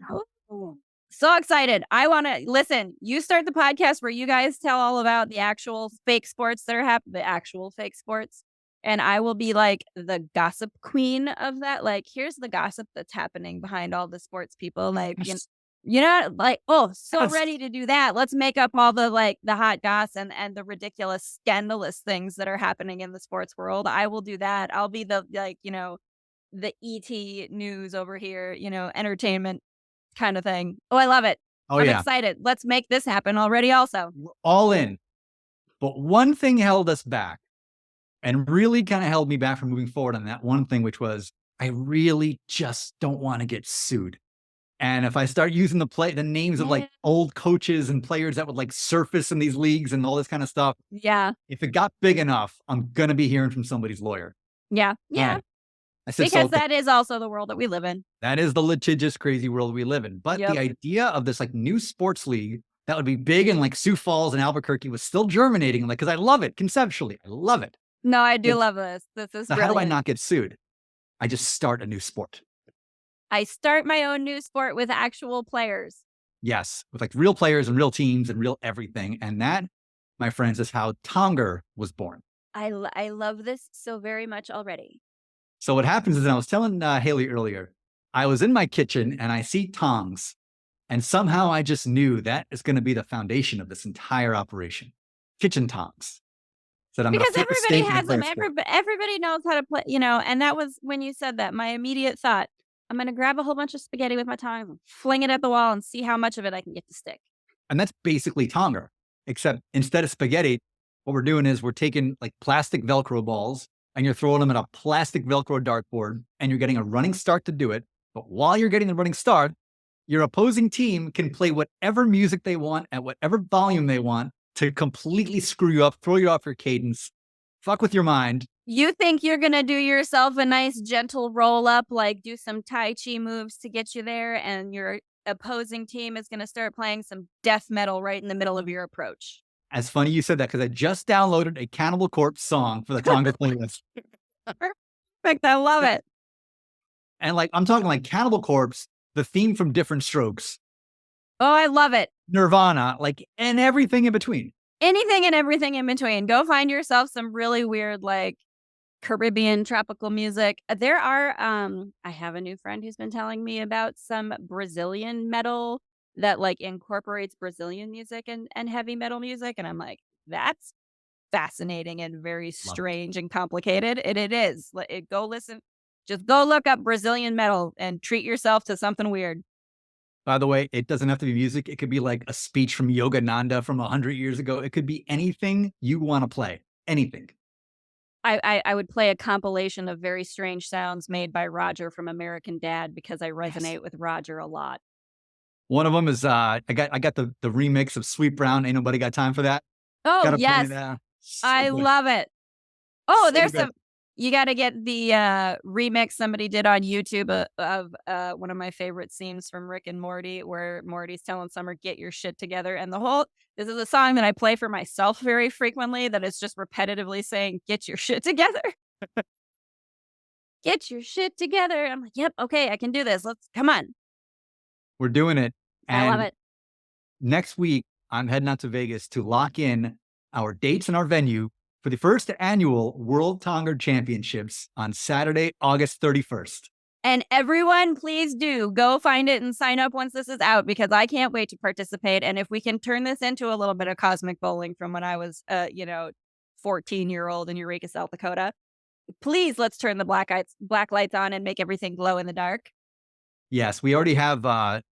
Speaker 1: so excited? I want to listen. You start the podcast where you guys tell all about the actual fake sports that are happening, the actual fake sports. And I will be like the gossip queen of that. Like, here's the gossip that's happening behind all the sports people. Like, like, oh, so ready to do that. Let's make up all the the hot goss and the ridiculous, scandalous things that are happening in the sports world. I will do that. I'll be the the ET news over here, entertainment kind of thing. Oh, I love it.
Speaker 2: Oh,
Speaker 1: I'm
Speaker 2: yeah.
Speaker 1: excited. Let's make this happen already also.
Speaker 2: We're all in. But one thing held us back and really kind of held me back from moving forward on that one thing, which was I really just don't want to get sued. And if I start using the names of like old coaches and players that would like surface in these leagues and all this kind of stuff.
Speaker 1: Yeah.
Speaker 2: If it got big enough, I'm going to be hearing from somebody's lawyer.
Speaker 1: Yeah. Yeah.
Speaker 2: I said,
Speaker 1: because that is also the world that we live in.
Speaker 2: That is the litigious, crazy world we live in. But the idea of this like new sports league that would be big in like Sioux Falls and Albuquerque was still germinating. Like, because I love it conceptually. I love it.
Speaker 1: No, I do love this. This is
Speaker 2: so
Speaker 1: brilliant.
Speaker 2: How do I not get sued? I just start a new sport.
Speaker 1: I start my own new sport with actual players.
Speaker 2: Yes, with like real players and real teams and real everything. And that, my friends, is how Tonger was born.
Speaker 1: I love this so very much already.
Speaker 2: So what happens is, and I was telling Haleigh earlier, I was in my kitchen and I see tongs. And somehow I just knew that is going to be the foundation of this entire operation. Kitchen tongs. So
Speaker 1: because everybody has them. Everybody knows how to play, and that was when you said that, my immediate thought, I'm going to grab a whole bunch of spaghetti with my tongs and fling it at the wall and see how much of it I can get to stick.
Speaker 2: And that's basically Tonger, except instead of spaghetti, what we're doing is we're taking like plastic Velcro balls and you're throwing them at a plastic Velcro dartboard and you're getting a running start to do it. But while you're getting the running start, your opposing team can play whatever music they want at whatever volume they want to completely screw you up, throw you off your cadence, fuck with your mind.
Speaker 1: You think you're going to do yourself a nice gentle roll up, like do some Tai Chi moves to get you there, and your opposing team is going to start playing some death metal right in the middle of your approach.
Speaker 2: As funny you said that, because I just downloaded a Cannibal Corpse song for the Tonger playlist.
Speaker 1: Perfect. I love it.
Speaker 2: And like, I'm talking like Cannibal Corpse, the theme from 𝓕𝓻𝓪𝓷𝓴𝓲.
Speaker 1: Oh, I love it.
Speaker 2: Nirvana, like, and everything in between.
Speaker 1: Anything and everything in between. Go find yourself some really weird, like, Caribbean tropical music. There are, I have a new friend who's been telling me about some Brazilian metal that, like, incorporates Brazilian music and heavy metal music, and I'm like, "That's fascinating and very
Speaker 2: Love it.
Speaker 1: strange and complicated," and it is. Go listen, just go look up Brazilian metal and treat yourself to something weird.
Speaker 2: By the way, it doesn't have to be music. It could be like a speech from Yogananda from 100 years ago. It could be anything you wanna play. Anything.
Speaker 1: I would play a compilation of very strange sounds made by Roger from American Dad because I
Speaker 2: Yes.
Speaker 1: resonate with Roger a lot.
Speaker 2: One of them is, I got the remix of Sweet Brown, Ain't Nobody Got Time for That.
Speaker 1: Oh,
Speaker 2: Gotta put
Speaker 1: yes.
Speaker 2: it out. So
Speaker 1: I
Speaker 2: good.
Speaker 1: love it. Oh,
Speaker 2: So
Speaker 1: there's
Speaker 2: good.
Speaker 1: some, you gotta get the, remix somebody did on YouTube, of, one of my favorite scenes from Rick and Morty, where Morty's telling Summer, "Get your shit together," and this is a song that I play for myself very frequently that is just repetitively saying, "Get your shit together. Get your shit together." I'm like, "Yep, okay, I can do this. Let's come on."
Speaker 2: We're doing it.
Speaker 1: I love
Speaker 2: And
Speaker 1: it.
Speaker 2: next week, I'm heading out to Vegas to lock in our dates and our venue for the first annual World Tonger Championships on Saturday, August 31st.
Speaker 1: And everyone, please do go find it and sign up once this is out because I can't wait to participate. And if we can turn this into a little bit of cosmic bowling from when I was, 14-year-old in Eureka, South Dakota, please let's turn the black lights on and make everything glow in the dark.
Speaker 2: Yes, we already have,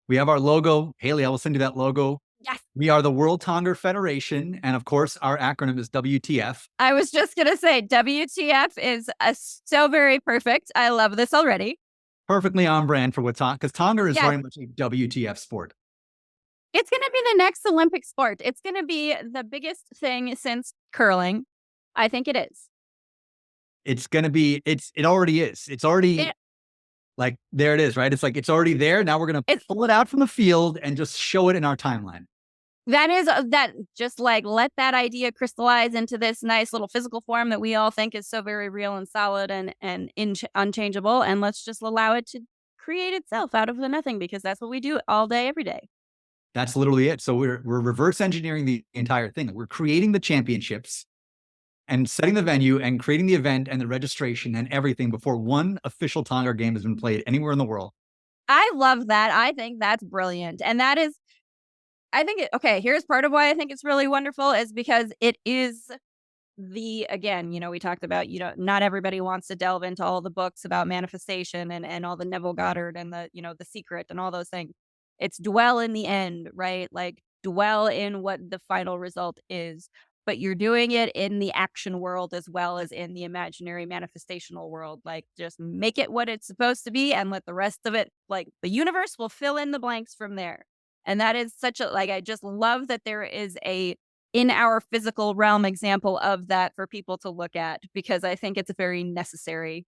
Speaker 2: we have our logo. Haleigh, I will send you that logo.
Speaker 1: Yes.
Speaker 2: We are the World Tonger Federation. And of course, our acronym is WTF.
Speaker 1: I was just going to say WTF is so very perfect. I love this already.
Speaker 2: Perfectly on brand for what because Tonger is
Speaker 1: Yes.
Speaker 2: very much a WTF sport.
Speaker 1: It's going to be the next Olympic sport. It's going to be the biggest thing since curling. I think it is.
Speaker 2: It's gonna be, it already is. It's already like, there it is, right? It's like, it's already there. Now we're gonna pull it out from the field and just show it in our timeline.
Speaker 1: That is that just like let that idea crystallize into this nice little physical form that we all think is so very real and solid and unchangeable, and let's just allow it to create itself out of the nothing because that's what we do all day, every day.
Speaker 2: That's literally it. So we're reverse engineering the entire thing. We're creating the championships and setting the venue and creating the event and the registration and everything before one official Tonger game has been played anywhere in the world.
Speaker 1: I love that. I think that's brilliant, and that is, I think okay. Here's part of why I think it's really wonderful is because it is again, we talked about, not everybody wants to delve into all the books about manifestation and all the Neville Goddard and the secret and all those things. It's dwell in the end, right? Like dwell in what the final result is, but you're doing it in the action world as well as in the imaginary manifestational world. Like just make it what it's supposed to be and let the rest of it, like the universe will fill in the blanks from there. And that is such a, like, I just love that there is a in our physical realm example of that for people to look at because I think it's very necessary.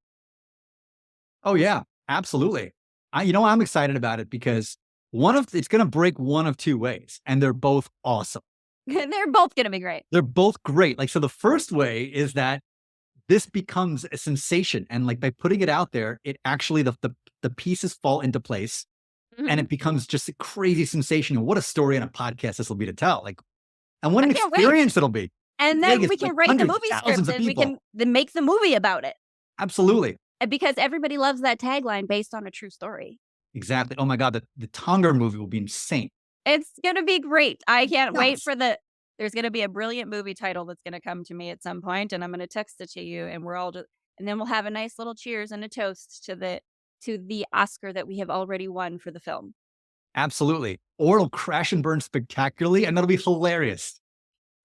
Speaker 2: Oh yeah, absolutely. I'm excited about it because it's going to break one of two ways, and they're both awesome.
Speaker 1: They're both going to be great.
Speaker 2: They're both great. Like, so the first way is that this becomes a sensation, and like by putting it out there, it actually the pieces fall into place, and it becomes just a crazy sensation. And what a story and a podcast this will be to tell. Like, and what an experience it'll be.
Speaker 1: And then
Speaker 2: Vegas,
Speaker 1: we can
Speaker 2: like
Speaker 1: write the
Speaker 2: hundreds,
Speaker 1: movie
Speaker 2: thousands
Speaker 1: script
Speaker 2: of
Speaker 1: and we
Speaker 2: people.
Speaker 1: can then make the movie about it.
Speaker 2: Absolutely.
Speaker 1: Because everybody loves that tagline based on a true story.
Speaker 2: Exactly. Oh my God, the Tonger movie will be insane.
Speaker 1: It's going to be great. I can't wait for there's going to be a brilliant movie title that's going to come to me at some point, and I'm going to text it to you, and we're all just, and then we'll have a nice little cheers and a toast to the Oscar that we have already won for the film.
Speaker 2: Absolutely. Or it'll crash and burn spectacularly, and that'll be hilarious.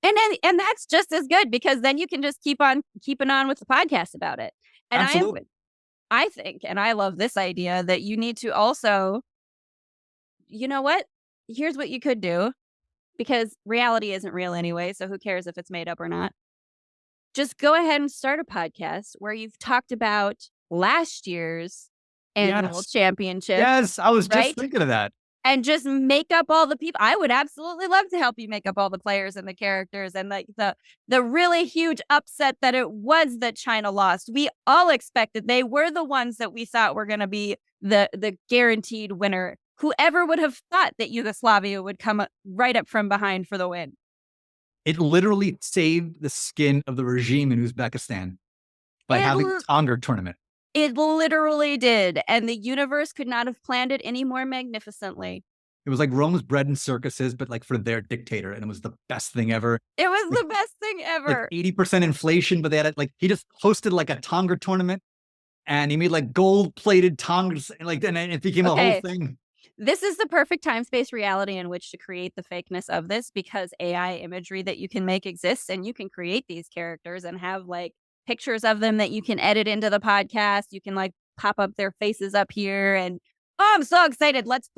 Speaker 1: And that's just as good because then you can just keep on keeping on with the podcast about it. And
Speaker 2: Absolutely.
Speaker 1: I think, and I love this idea that you need to also, you know what? Here's what you could do because reality isn't real anyway. So who cares if it's made up or not? Just go ahead and start a podcast where you've talked about last year's annual championship.
Speaker 2: Yes, I was
Speaker 1: right?
Speaker 2: just thinking of that.
Speaker 1: And just make up all the people. I would absolutely love to help you make up all the players and the characters and like the really huge upset that it was that China lost. We all expected they were the ones that we thought were going to be the guaranteed winner. Whoever would have thought that Yugoslavia would come right up from behind for the win?
Speaker 2: It literally saved the skin of the regime in Uzbekistan by
Speaker 1: It
Speaker 2: having
Speaker 1: l
Speaker 2: a Tonger tournament.
Speaker 1: it literally did, and the universe could not have planned it any more magnificently.
Speaker 2: It was like Rome's bread and circuses, but like for their dictator, and it was the best thing ever.
Speaker 1: It was
Speaker 2: Like
Speaker 1: the best thing
Speaker 2: like
Speaker 1: ever.
Speaker 2: 80% inflation, but they had it like he just hosted like a Tonger tournament and he made like gold-plated Tongers and like then it became a whole
Speaker 1: Okay,
Speaker 2: thing.
Speaker 1: this is the perfect time-space reality in which to create the fakeness of this because AI imagery that you can make exists, and you can create these characters and have, like, pictures of them that you can edit into the podcast. You can, like, pop up their faces up here, and, oh, I'm so excited. Let's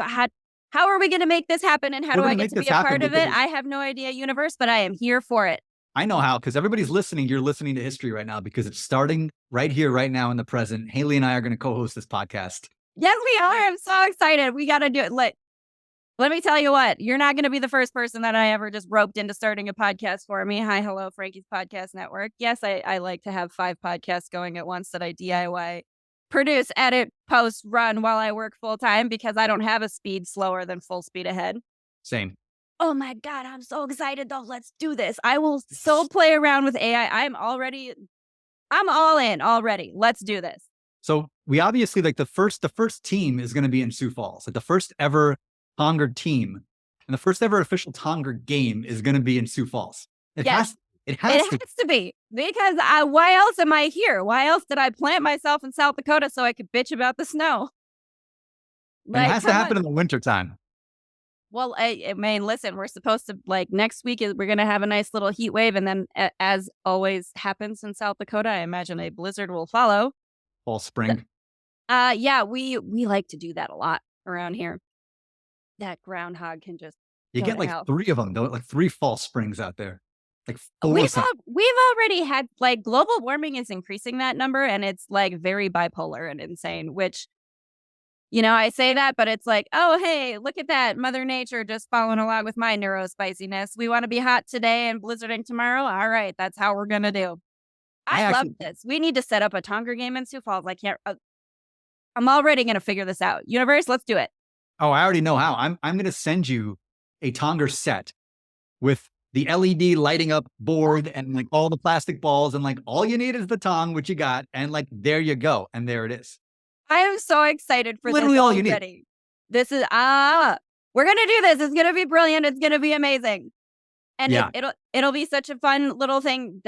Speaker 1: how are we gonna make this happen, and how
Speaker 2: We're
Speaker 1: do I
Speaker 2: gonna
Speaker 1: get
Speaker 2: make
Speaker 1: to be
Speaker 2: this
Speaker 1: a
Speaker 2: happen
Speaker 1: part of it?
Speaker 2: because
Speaker 1: I have no idea, universe, but I am here for it.
Speaker 2: I know how, because everybody's listening. You're listening to history right now because it's starting right here, right now in the present. Haleigh and I are going to co-host this podcast.
Speaker 1: Yes, we are. I'm so excited. We gotta do it. Let me tell you what, you're not going to be the first person that I ever just roped into starting a podcast for me. Hi, hello, Franki's podcast network. Yes, I like to have 5 podcasts going at once that I DIY, produce, edit, post, run while I work full time because I don't have a speed slower than full speed ahead.
Speaker 2: Same.
Speaker 1: Oh my God, I'm so excited though. Let's do this. I will so play around with AI. I'm all in already. Let's do this.
Speaker 2: So we obviously like the first team is going to be in Sioux Falls, like the first ever Tonger team, and the first ever official Tonger game is going to be in Sioux Falls. It
Speaker 1: Yes.
Speaker 2: has, it
Speaker 1: It
Speaker 2: has to.
Speaker 1: has to be because why else am I here? Why else did I plant myself in South Dakota so I could bitch about the snow?
Speaker 2: And it
Speaker 1: Like,
Speaker 2: has to
Speaker 1: come
Speaker 2: happen
Speaker 1: on.
Speaker 2: in the wintertime.
Speaker 1: Well, I mean, listen, we're supposed to like next week we're gonna have a nice little heat wave, and then as always happens in South Dakota, I imagine a blizzard will follow.
Speaker 2: Fall
Speaker 1: The-
Speaker 2: spring.
Speaker 1: Yeah, we like to do that a lot around here. That groundhog can just
Speaker 2: You
Speaker 1: go
Speaker 2: get
Speaker 1: to
Speaker 2: like
Speaker 1: hell.
Speaker 2: 3 of them, though, like 3 fall springs out there. Like 4
Speaker 1: We've
Speaker 2: something.
Speaker 1: we've already had like global warming is increasing that number, and it's like very bipolar and insane, which I say that, but it's like, oh, hey, look at that. Mother Nature just following along with my neurospiciness. We want to be hot today and blizzarding tomorrow. All right, that's how we're going to do.
Speaker 2: I
Speaker 1: I love
Speaker 2: actually
Speaker 1: this. We need to set up a Tonger game in Sioux Falls. I can't, I'm already going to figure this out. Universe, let's do it.
Speaker 2: Oh, I already know how. I'm going to send you a Tonger set with the LED lighting up board and like all the plastic balls and like all you need is the tong, which you got, and like there you go, and there it is.
Speaker 1: I am so excited for this
Speaker 2: Literally all you need.
Speaker 1: already. This is, we're going to do this. It's going to be brilliant. It's going to be amazing. And
Speaker 2: Yeah.
Speaker 1: it'll be such a fun little thing.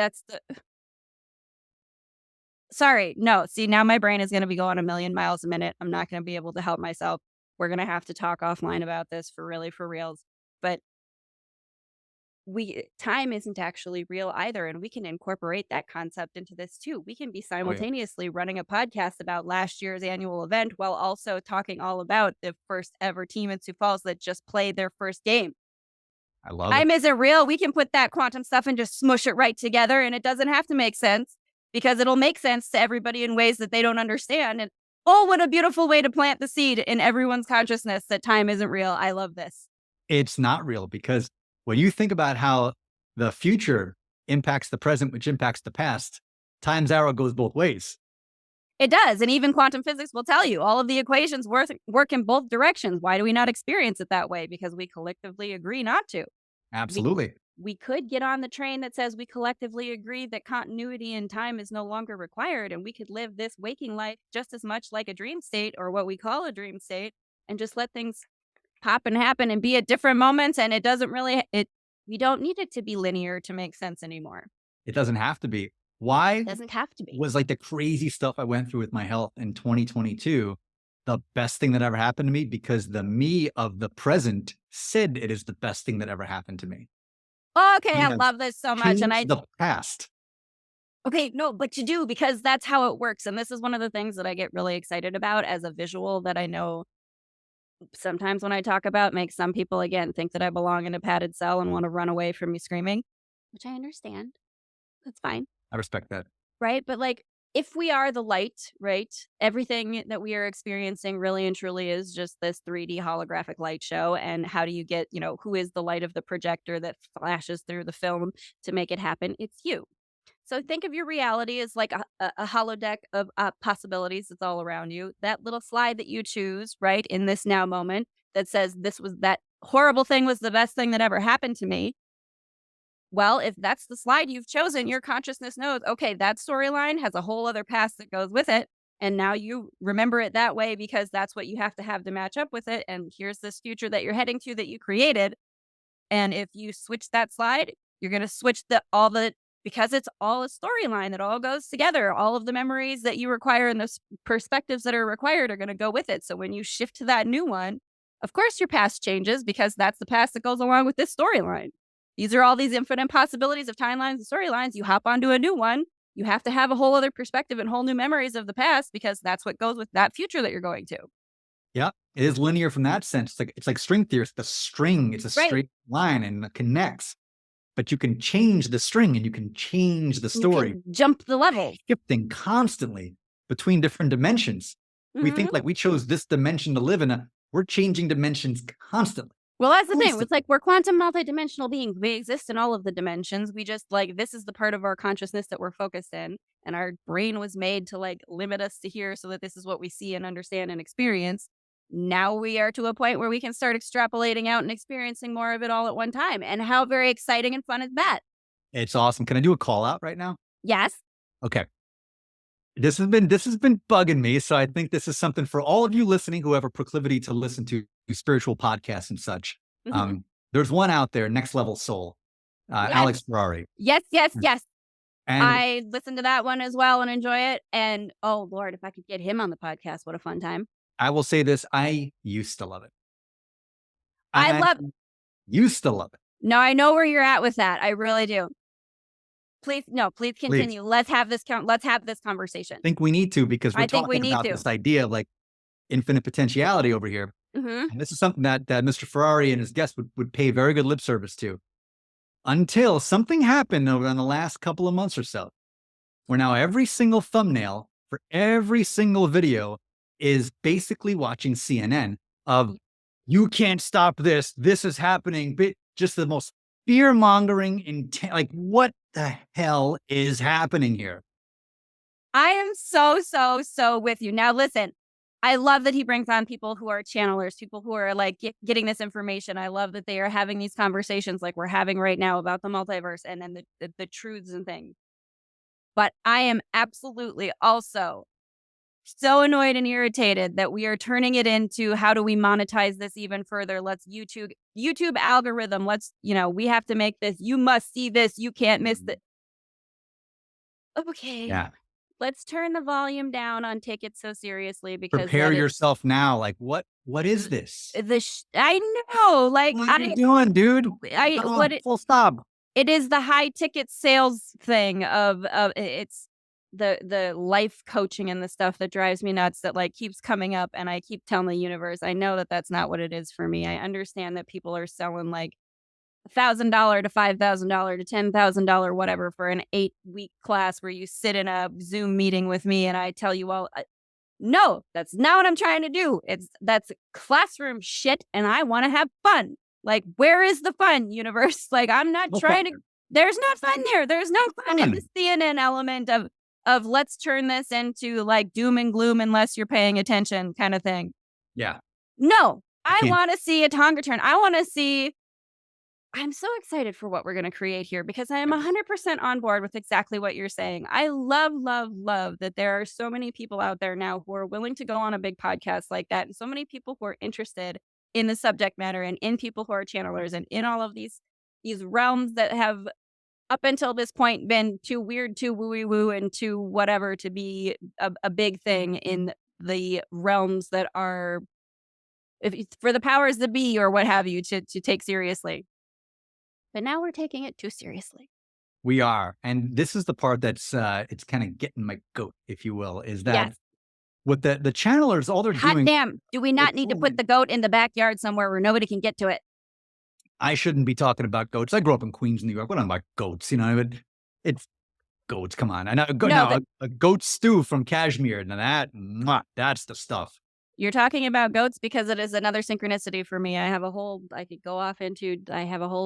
Speaker 1: Sorry. No. See, now my brain is going to be going a million miles a minute. I'm not going to be able to help myself. We're going to have to talk offline about this for reals. But time isn't actually real either. And we can incorporate that concept into this too. We can be simultaneously running a podcast about last year's annual event while also talking all about the first ever team in Sioux Falls that just played their first game.
Speaker 2: I love it.
Speaker 1: Time isn't real. We can put that quantum stuff and just smush it right together. And it doesn't have to make sense because it'll make sense to everybody in ways that they don't understand. And oh, what a beautiful way to plant the seed in everyone's consciousness that time isn't real. I love this.
Speaker 2: It's not real because when you think about how the future impacts the present, which impacts the past, time's arrow goes both ways.
Speaker 1: It does. And even quantum physics will tell you all of the equations work in both directions. Why do we not experience it that way? Because we collectively agree not to.
Speaker 2: Absolutely.
Speaker 1: We could get on the train that says we collectively agree that continuity in time is no longer required, and we could live this waking life just as much like a dream state or what we call a dream state and just let things pop and happen and be at different moments. And it doesn't really, we don't need it to be linear to make sense anymore.
Speaker 2: It doesn't have to be. Why
Speaker 1: It doesn't have to be.
Speaker 2: was like the crazy stuff I went through with my health in 2022 the best thing that ever happened to me? Because the me of the present said it is the best thing that ever happened to me.
Speaker 1: Okay,
Speaker 2: I
Speaker 1: I
Speaker 2: have
Speaker 1: love this so much. And
Speaker 2: changed the past.
Speaker 1: okay, no, but you do because that's how it works. And this is one of the things that I get really excited about as a visual that I know sometimes when I talk about makes some people, again, think that I belong in a padded cell and want to run away from me screaming, which I understand. That's fine.
Speaker 2: I respect that.
Speaker 1: Right. But like, if we are the light, right, everything that we are experiencing really and truly is just this 3D holographic light show. And how do you get, who is the light of the projector that flashes through the film to make it happen? It's you. So think of your reality as like a holodeck of possibilities that's all around you. That little slide that you choose, right, in this now moment that says that horrible thing was the best thing that ever happened to me. Well, if that's the slide you've chosen, your consciousness knows, okay, that storyline has a whole other past that goes with it. And now you remember it that way because that's what you have to match up with it. And here's this future that you're heading to that you created. And if you switch that slide, you're going to switch because it's all a storyline. It all goes together. All of the memories that you require and those perspectives that are required are going to go with it. So when you shift to that new one, of course your past changes because that's the past that goes along with this storyline. These are all these infinite possibilities of timelines and storylines. You hop onto a new one. You have to have a whole other perspective and whole new memories of the past because that's what goes with that future that you're going to.
Speaker 2: Yeah, it is linear from that sense. It's like string theory. It's the string. It's a straight line and it connects. But you can change the string and you can change the story.
Speaker 1: You can jump the level.
Speaker 2: Shifting constantly between different dimensions. We think like we chose this dimension to live in. We're changing dimensions constantly.
Speaker 1: Well, that's the thing. It's like we're quantum multidimensional beings. We exist in all of the dimensions. We just this is the part of our consciousness that we're focused in. And our brain was made to limit us to here so that this is what we see and understand and experience. Now we are to a point where we can start extrapolating out and experiencing more of it all at one time. And how very exciting and fun is that?
Speaker 2: It's awesome. Can I do a call out right now?
Speaker 1: Yes.
Speaker 2: Okay. This has been bugging me. So I think this is something for all of you listening who have a proclivity to listen to spiritual podcasts and such. There's one out there, Next Level Soul, Alex Ferrari.
Speaker 1: Yes.
Speaker 2: And
Speaker 1: I listened to that one as well and enjoy it. And oh Lord, if I could get him on the podcast, what a fun time.
Speaker 2: I will say this, I used to love it.
Speaker 1: I
Speaker 2: used to love it.
Speaker 1: No, I know where you're at with that. I really do. Please continue. Please. Let's have this conversation.
Speaker 2: I think we need to because we're talking about this idea of infinite potentiality over here. And this is something that Mr. Ferrari and his guests would pay very good lip service to until something happened over in the last couple of months or so, where now every single thumbnail for every single video is basically watching CNN of you can't stop this. This is happening. Just the most fear-mongering intent. What the hell is happening here?
Speaker 1: I am so with you. Now, listen, I love that he brings on people who are channelers, people who are getting this information. I love that they are having these conversations like we're having right now about the multiverse and then the truths and things. But I am absolutely also so annoyed and irritated that we are turning it into how do we monetize this even further? Let's YouTube algorithm. We have to make this. You must see this. You can't miss it. Okay.
Speaker 2: Yeah.
Speaker 1: Let's turn the volume down on Take It So Seriously because
Speaker 2: prepare yourself now. What is this?
Speaker 1: I know.
Speaker 2: What are you doing, dude? Full stop.
Speaker 1: It is the high ticket sales thing of it's the life coaching and the stuff that drives me nuts that keeps coming up, and I keep telling the universe I know that that's not what it is for me. I understand that people are selling $1,000 to $5,000 to $10,000 whatever for an 8-week class where you sit in a Zoom meeting with me and I tell you all no, that's not what I'm trying to do. That's classroom shit and I want to have fun. Where is the fun, universe? I'm not trying to. There's no fun there. There's no fun in the CNN element of let's turn this into doom and gloom unless you're paying attention kind of thing.
Speaker 2: Yeah.
Speaker 1: No, I want to see a Tonger turn. I want to see. I'm so excited for what we're going to create here because I am 100% on board with exactly what you're saying. I love that there are so many people out there now who are willing to go on a big podcast like that. And so many people who are interested in the subject matter and in people who are channelers and in all of these realms that have up until this point been too weird, too woo-woo, and too whatever to be a big thing in the realms that are for the powers that be or what have you to take seriously. But now we're taking it too seriously.
Speaker 2: We are. And this is the part that's it's kind of getting my goat, if you will, is that with the channelers, all they're doing.
Speaker 1: Damn, do we not need to put the goat in the backyard somewhere where nobody can get to it?
Speaker 2: I shouldn't be talking about goats. I grew up in Queens, New York. What am I about goats? It's goats. Come on. A goat stew from Kashmir. Now that's the stuff.
Speaker 1: You're talking about goats because it is another synchronicity for me. I have a whole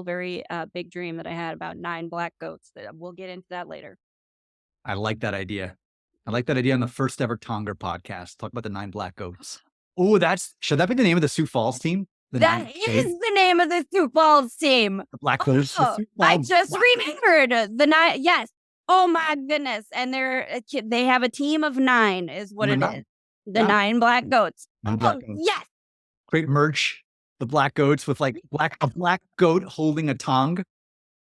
Speaker 1: very big dream that I had about 9 black goats. We'll get into that later.
Speaker 2: I like that idea. I like that idea on the first ever Tonger podcast. Talk about the 9 black goats. Oh, should that be the name of the Sioux Falls team? The
Speaker 1: That
Speaker 2: nine
Speaker 1: is
Speaker 2: shades.
Speaker 1: the name of the Sioux Falls team.
Speaker 2: The Black Goats. The
Speaker 1: Oh,
Speaker 2: Sioux
Speaker 1: I
Speaker 2: Falls
Speaker 1: just
Speaker 2: Black.
Speaker 1: remembered the nine. Yes. Oh my goodness. And they have a team of 9 is what
Speaker 2: Number
Speaker 1: it
Speaker 2: nine.
Speaker 1: is. The
Speaker 2: Yeah.
Speaker 1: 9 black goats.
Speaker 2: Nine
Speaker 1: Oh,
Speaker 2: Black Goats.
Speaker 1: yes.
Speaker 2: Great merch. The Black Goats with like a black goat holding a tongue.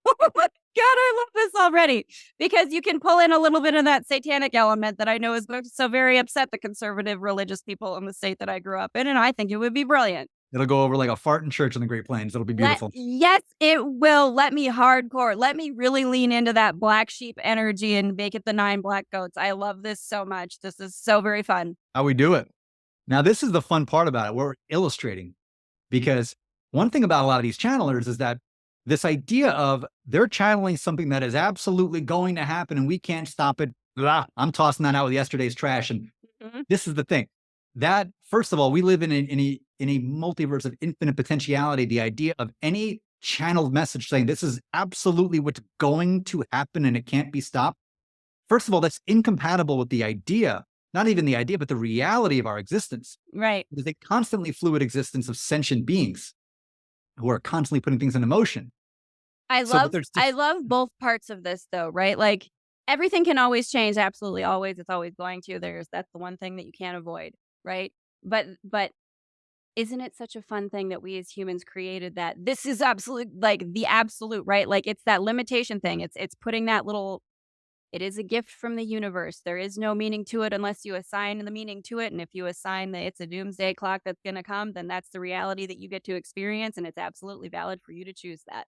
Speaker 1: Oh my God, I love this already because you can pull in a little bit of that satanic element that I know is going to so very upset the conservative religious people in the state that I grew up in. And I think it would be brilliant.
Speaker 2: It'll go over like a fart in church in the Great Plains. It'll be beautiful.
Speaker 1: Yes, it will. Let me hardcore. Let me really lean into that black sheep energy and make it the 9 black goats. I love this so much. This is so very fun.
Speaker 2: How we do it. Now, this is the fun part about it. We're illustrating because one thing about a lot of these channelers is that this idea of they're channeling something that is absolutely going to happen and we can't stop it. Blah, I'm tossing that out with yesterday's trash. And this is the thing that, first of all, we live in a multiverse of infinite potentiality. The idea of any channeled message saying this is absolutely what's going to happen and it can't be stopped. First of all, that's incompatible with the idea, not even the idea, but the reality of our existence.
Speaker 1: Right.
Speaker 2: It is a constantly fluid existence of sentient beings who are constantly putting things into motion.
Speaker 1: I love both parts of this though, right? Like everything can always change. Absolutely. Always. It's always going to. That's the one thing that you can't avoid. Right. But isn't it such a fun thing that we as humans created that this is absolute, like the absolute, right? Like it's that limitation thing. It's putting that little, it is a gift from the universe. There is no meaning to it unless you assign the meaning to it. And if you assign that it's a doomsday clock that's going to come, then that's the reality that you get to experience. And it's absolutely valid for you to choose that.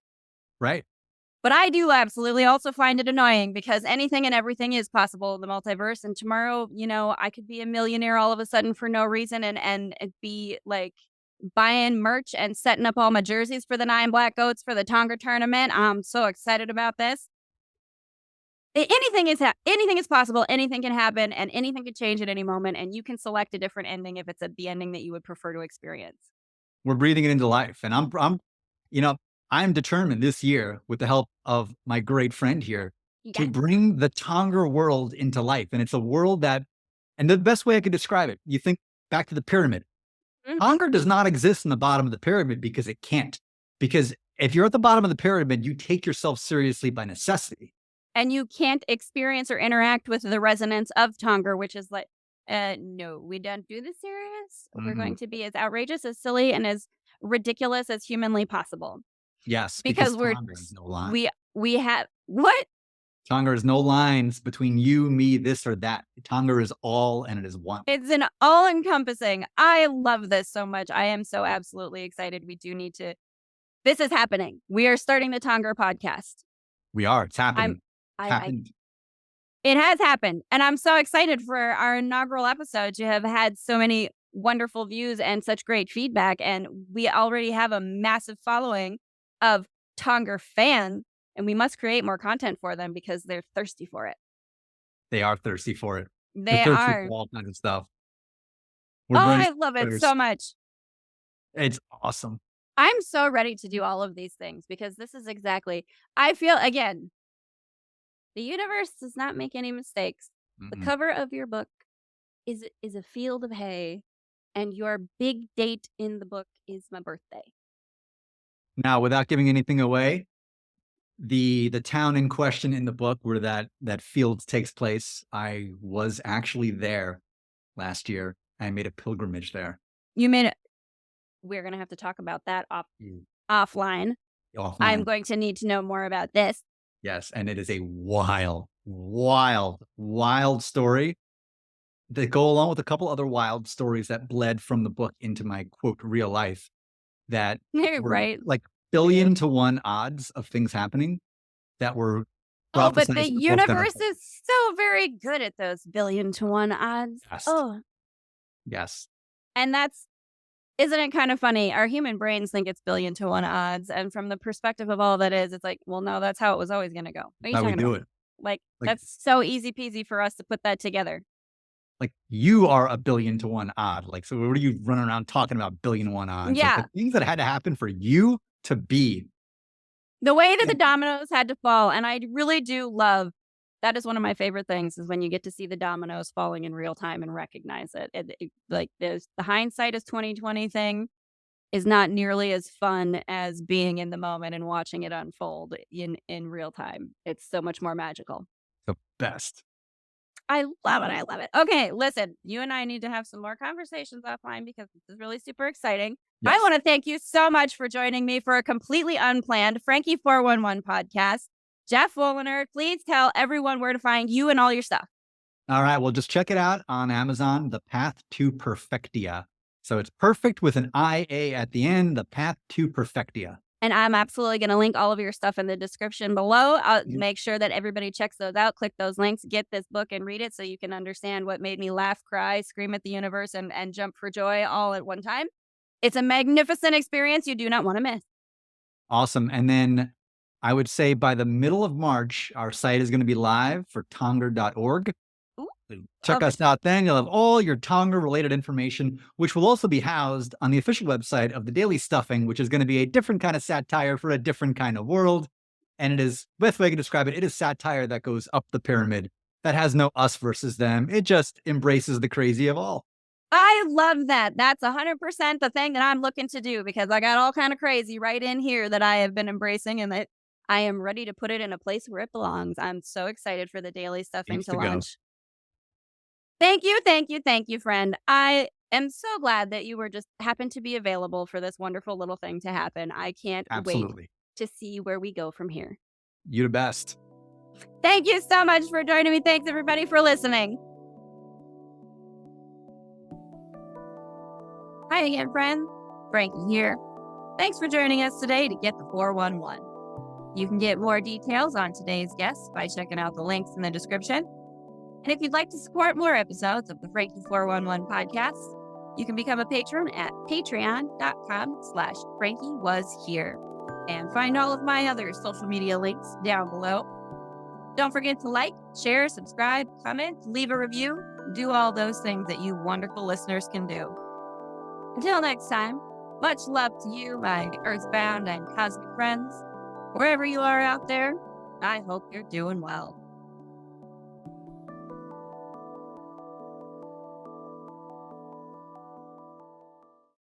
Speaker 2: Right.
Speaker 1: But I do absolutely also find it annoying because anything and everything is possible in the multiverse. And tomorrow, I could be a millionaire all of a sudden for no reason and be like buying merch and setting up all my jerseys for the 9 black goats for the Tonger tournament. I'm so excited about this. Anything is possible. Anything can happen and anything can change at any moment. And you can select a different ending if it's the ending that you would prefer to experience.
Speaker 2: We're breathing it into life. And I'm determined this year, with the help of my great friend here, to bring the Tonger world into life. And it's a world that, and the best way I could describe it, you think back to the pyramid. Tonger does not exist in the bottom of the pyramid because it can't. Because if you're at the bottom of the pyramid, you take yourself seriously by necessity.
Speaker 1: And you can't experience or interact with the resonance of Tonger, which is like, no, we don't do this serious. We're going to be as outrageous, as silly, and as ridiculous as humanly possible.
Speaker 2: Yes,
Speaker 1: because
Speaker 2: Tonger has no line.
Speaker 1: we have what?
Speaker 2: Tonger is no lines between you, me, this or that. Tonger is all and it is one.
Speaker 1: It's an all-encompassing. I love this so much. I am so absolutely excited. We do need to. This is happening. We are starting the Tonger podcast.
Speaker 2: We are. It's happening.
Speaker 1: It has happened. And I'm so excited for our inaugural episode to have had so many wonderful views and such great feedback. And we already have a massive following of Tonger fans. And we must create more content for them because they're thirsty for it.
Speaker 2: They are thirsty for it.
Speaker 1: They
Speaker 2: thirsty
Speaker 1: are.
Speaker 2: For all kinds of stuff.
Speaker 1: I love it so much.
Speaker 2: It's awesome.
Speaker 1: I'm so ready to do all of these things because this is exactly, I feel, again, the universe does not make any mistakes. The cover of your book is a field of hay, and your big date in the book is my birthday.
Speaker 2: Now, without giving anything away, the town in question in the book where that field takes place, I was actually there last year. I made a pilgrimage there.
Speaker 1: You made it. We're going to have to talk about that offline. I'm going to need to know more about this.
Speaker 2: Yes, and it is a wild, wild, wild story that go along with a couple other wild stories that bled from the book into my, quote, real life that were
Speaker 1: right.
Speaker 2: like 1,000,000,000 to 1 odds of things happening that were.
Speaker 1: Oh, but the universe is so very good at those 1,000,000,000 to 1 odds.
Speaker 2: Yes.
Speaker 1: Oh.
Speaker 2: Yes.
Speaker 1: And isn't it kind of funny? Our human brains think it's 1,000,000,000 to 1 odds. And from the perspective of all that is, it's like, well, no, that's how it was always going to go. What are you
Speaker 2: How we
Speaker 1: talking
Speaker 2: do
Speaker 1: about?
Speaker 2: it.
Speaker 1: Like, that's so easy peasy for us to put that together.
Speaker 2: Like, you are 1,000,000,000 to 1 odd. Like, so what are you running around talking about 1,000,000,000 to 1 odds?
Speaker 1: Yeah.
Speaker 2: Like, the things that had to happen for you to be.
Speaker 1: The way that the dominoes had to fall. And I really do love, that is one of my favorite things, is when you get to see the dominoes falling in real time and recognize it. Like, there's the hindsight is 20/20 thing. is not nearly as fun as being in the moment and watching it unfold in real time. It's so much more magical.
Speaker 2: The best.
Speaker 1: I love it, I love it. Okay, listen, you and I need to have some more conversations offline because this is really super exciting. I
Speaker 2: Yes.
Speaker 1: wanna thank you so much for joining me for a completely unplanned Frankie 411 podcast. Geoff Woliner, please tell everyone where to find you and all your stuff.
Speaker 2: All right. Well, just check it out on Amazon, The Path to Perfectia. So it's perfect with an IA at the end, The Path to Perfectia.
Speaker 1: And I'm absolutely going to link all of your stuff in the description below. I'll
Speaker 2: Mhm.
Speaker 1: make sure that everybody checks those out. Click those links, get this book and read it so you can understand what made me laugh, cry, scream at the universe, and jump for joy all at one time. It's a magnificent experience you do not want to miss.
Speaker 2: Awesome. And then I would say by the middle of March, our site is going to be live for Tonger.org.
Speaker 1: Ooh,
Speaker 2: Check
Speaker 1: okay.
Speaker 2: us out then. You'll have all your Tonger related information, which will also be housed on the official website of the Daily Stuffing, which is going to be a different kind of satire for a different kind of world. And it is, best way I can describe it, it is satire that goes up the pyramid, that has no us versus them. It just embraces the crazy of all.
Speaker 1: I love that. That's 100% the thing that I'm looking to do because I got all kind of crazy right in here that I have been embracing and that I am ready to put it in a place where it belongs. I'm so excited for the Daily Stuffing
Speaker 2: Needs
Speaker 1: to
Speaker 2: to go.
Speaker 1: launch. Thank you, thank you, thank you, friend. I am so glad that you were just happened to be available for this wonderful little thing to happen. I can't wait
Speaker 2: Absolutely.
Speaker 1: to see where we go from here.
Speaker 2: You the best.
Speaker 1: Thank you so much for joining me. Thanks everybody for listening. Hi again, friend. Frankie here. Thanks for joining us today to get the 411. You can get more details on today's guests by checking out the links in the description. And if you'd like to support more episodes of the Frankie 411 podcast, you can become a patron at patreon.com/FrankieWasHere and find all of my other social media links down below. Don't forget to like, share, subscribe, comment, leave a review, do all those things that you wonderful listeners can do. Until next time, much love to you, my earthbound and cosmic friends. Wherever you are out there, I hope you're doing well.